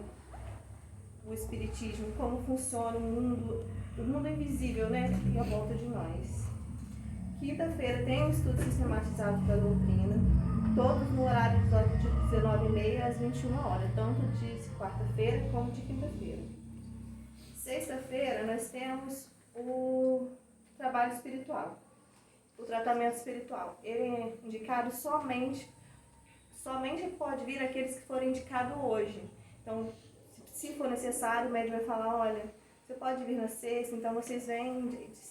o espiritismo, como funciona o mundo invisível, né, que à volta de nós. Quinta-feira tem um estudo sistematizado da doutrina, todos no horário de 19h30 às 21h, tanto de quarta-feira como de quinta-feira. Sexta-feira nós temos o trabalho espiritual, o tratamento espiritual. Ele é indicado somente pode vir aqueles que forem indicados hoje. Então, se for necessário, o médium vai falar, olha, você pode vir na sexta, então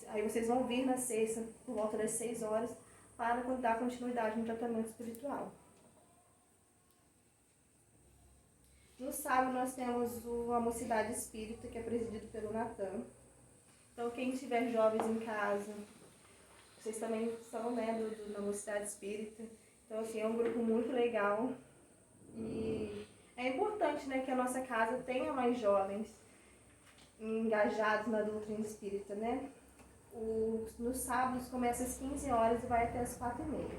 aí vocês vão vir na sexta por volta das 6h para dar continuidade no tratamento espiritual. No sábado nós temos a Mocidade Espírita, que é presidido pelo Natan. Então, quem tiver jovens em casa, vocês também são, né, da Mocidade Espírita. Então, assim, é um grupo muito legal e é importante, né, que a nossa casa tenha mais jovens engajados na doutrina espírita, né? Nos sábados começa às 15h e vai até às 4h30.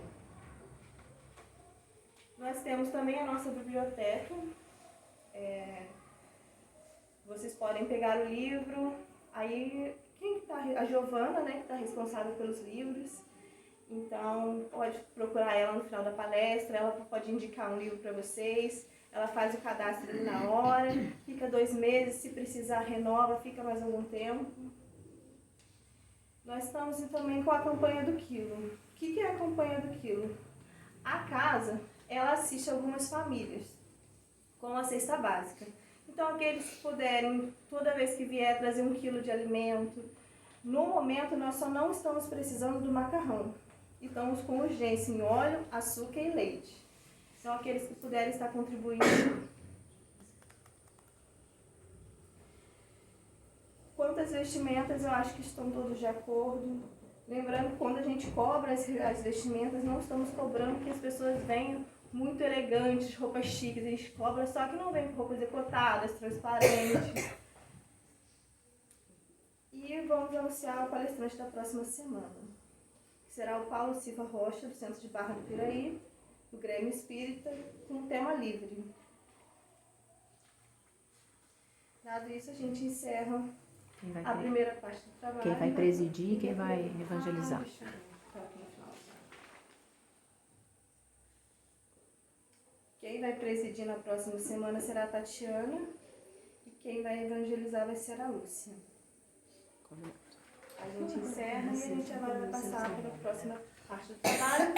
Nós temos também a nossa biblioteca. Vocês podem pegar o livro. Aí, a Giovana, né, que está responsável pelos livros. Então, pode procurar ela no final da palestra, ela pode indicar um livro para vocês. Ela faz o cadastro ali na hora, fica 2 meses, se precisar renova, fica mais algum tempo. Nós estamos também com a campanha do quilo. O que é a campanha do quilo? A casa, ela assiste algumas famílias com a cesta básica. Então, aqueles que puderem, toda vez que vier, trazer 1 quilo de alimento. No momento, nós só não estamos precisando do macarrão. E estamos com urgência em óleo, açúcar e leite. São aqueles que puderem estar contribuindo. Quanto às vestimentas, eu acho que estão todos de acordo. Lembrando que quando a gente cobra as vestimentas, não estamos cobrando que as pessoas venham muito elegantes, roupas chiques. A gente cobra só que não vem com roupas decotadas, transparentes. E vamos anunciar o palestrante da próxima semana. Que será o Paulo Silva Rocha, do Centro de Barra do Piraí, do Grêmio Espírita, com o tema livre. Dado isso, a gente encerra a primeira parte do trabalho. Quem vai presidir e quem vai evangelizar. Quem vai presidir na próxima semana será a Tatiana e quem vai evangelizar vai ser a Lúcia. A gente encerra e a gente agora vai passar para a próxima parte do trabalho.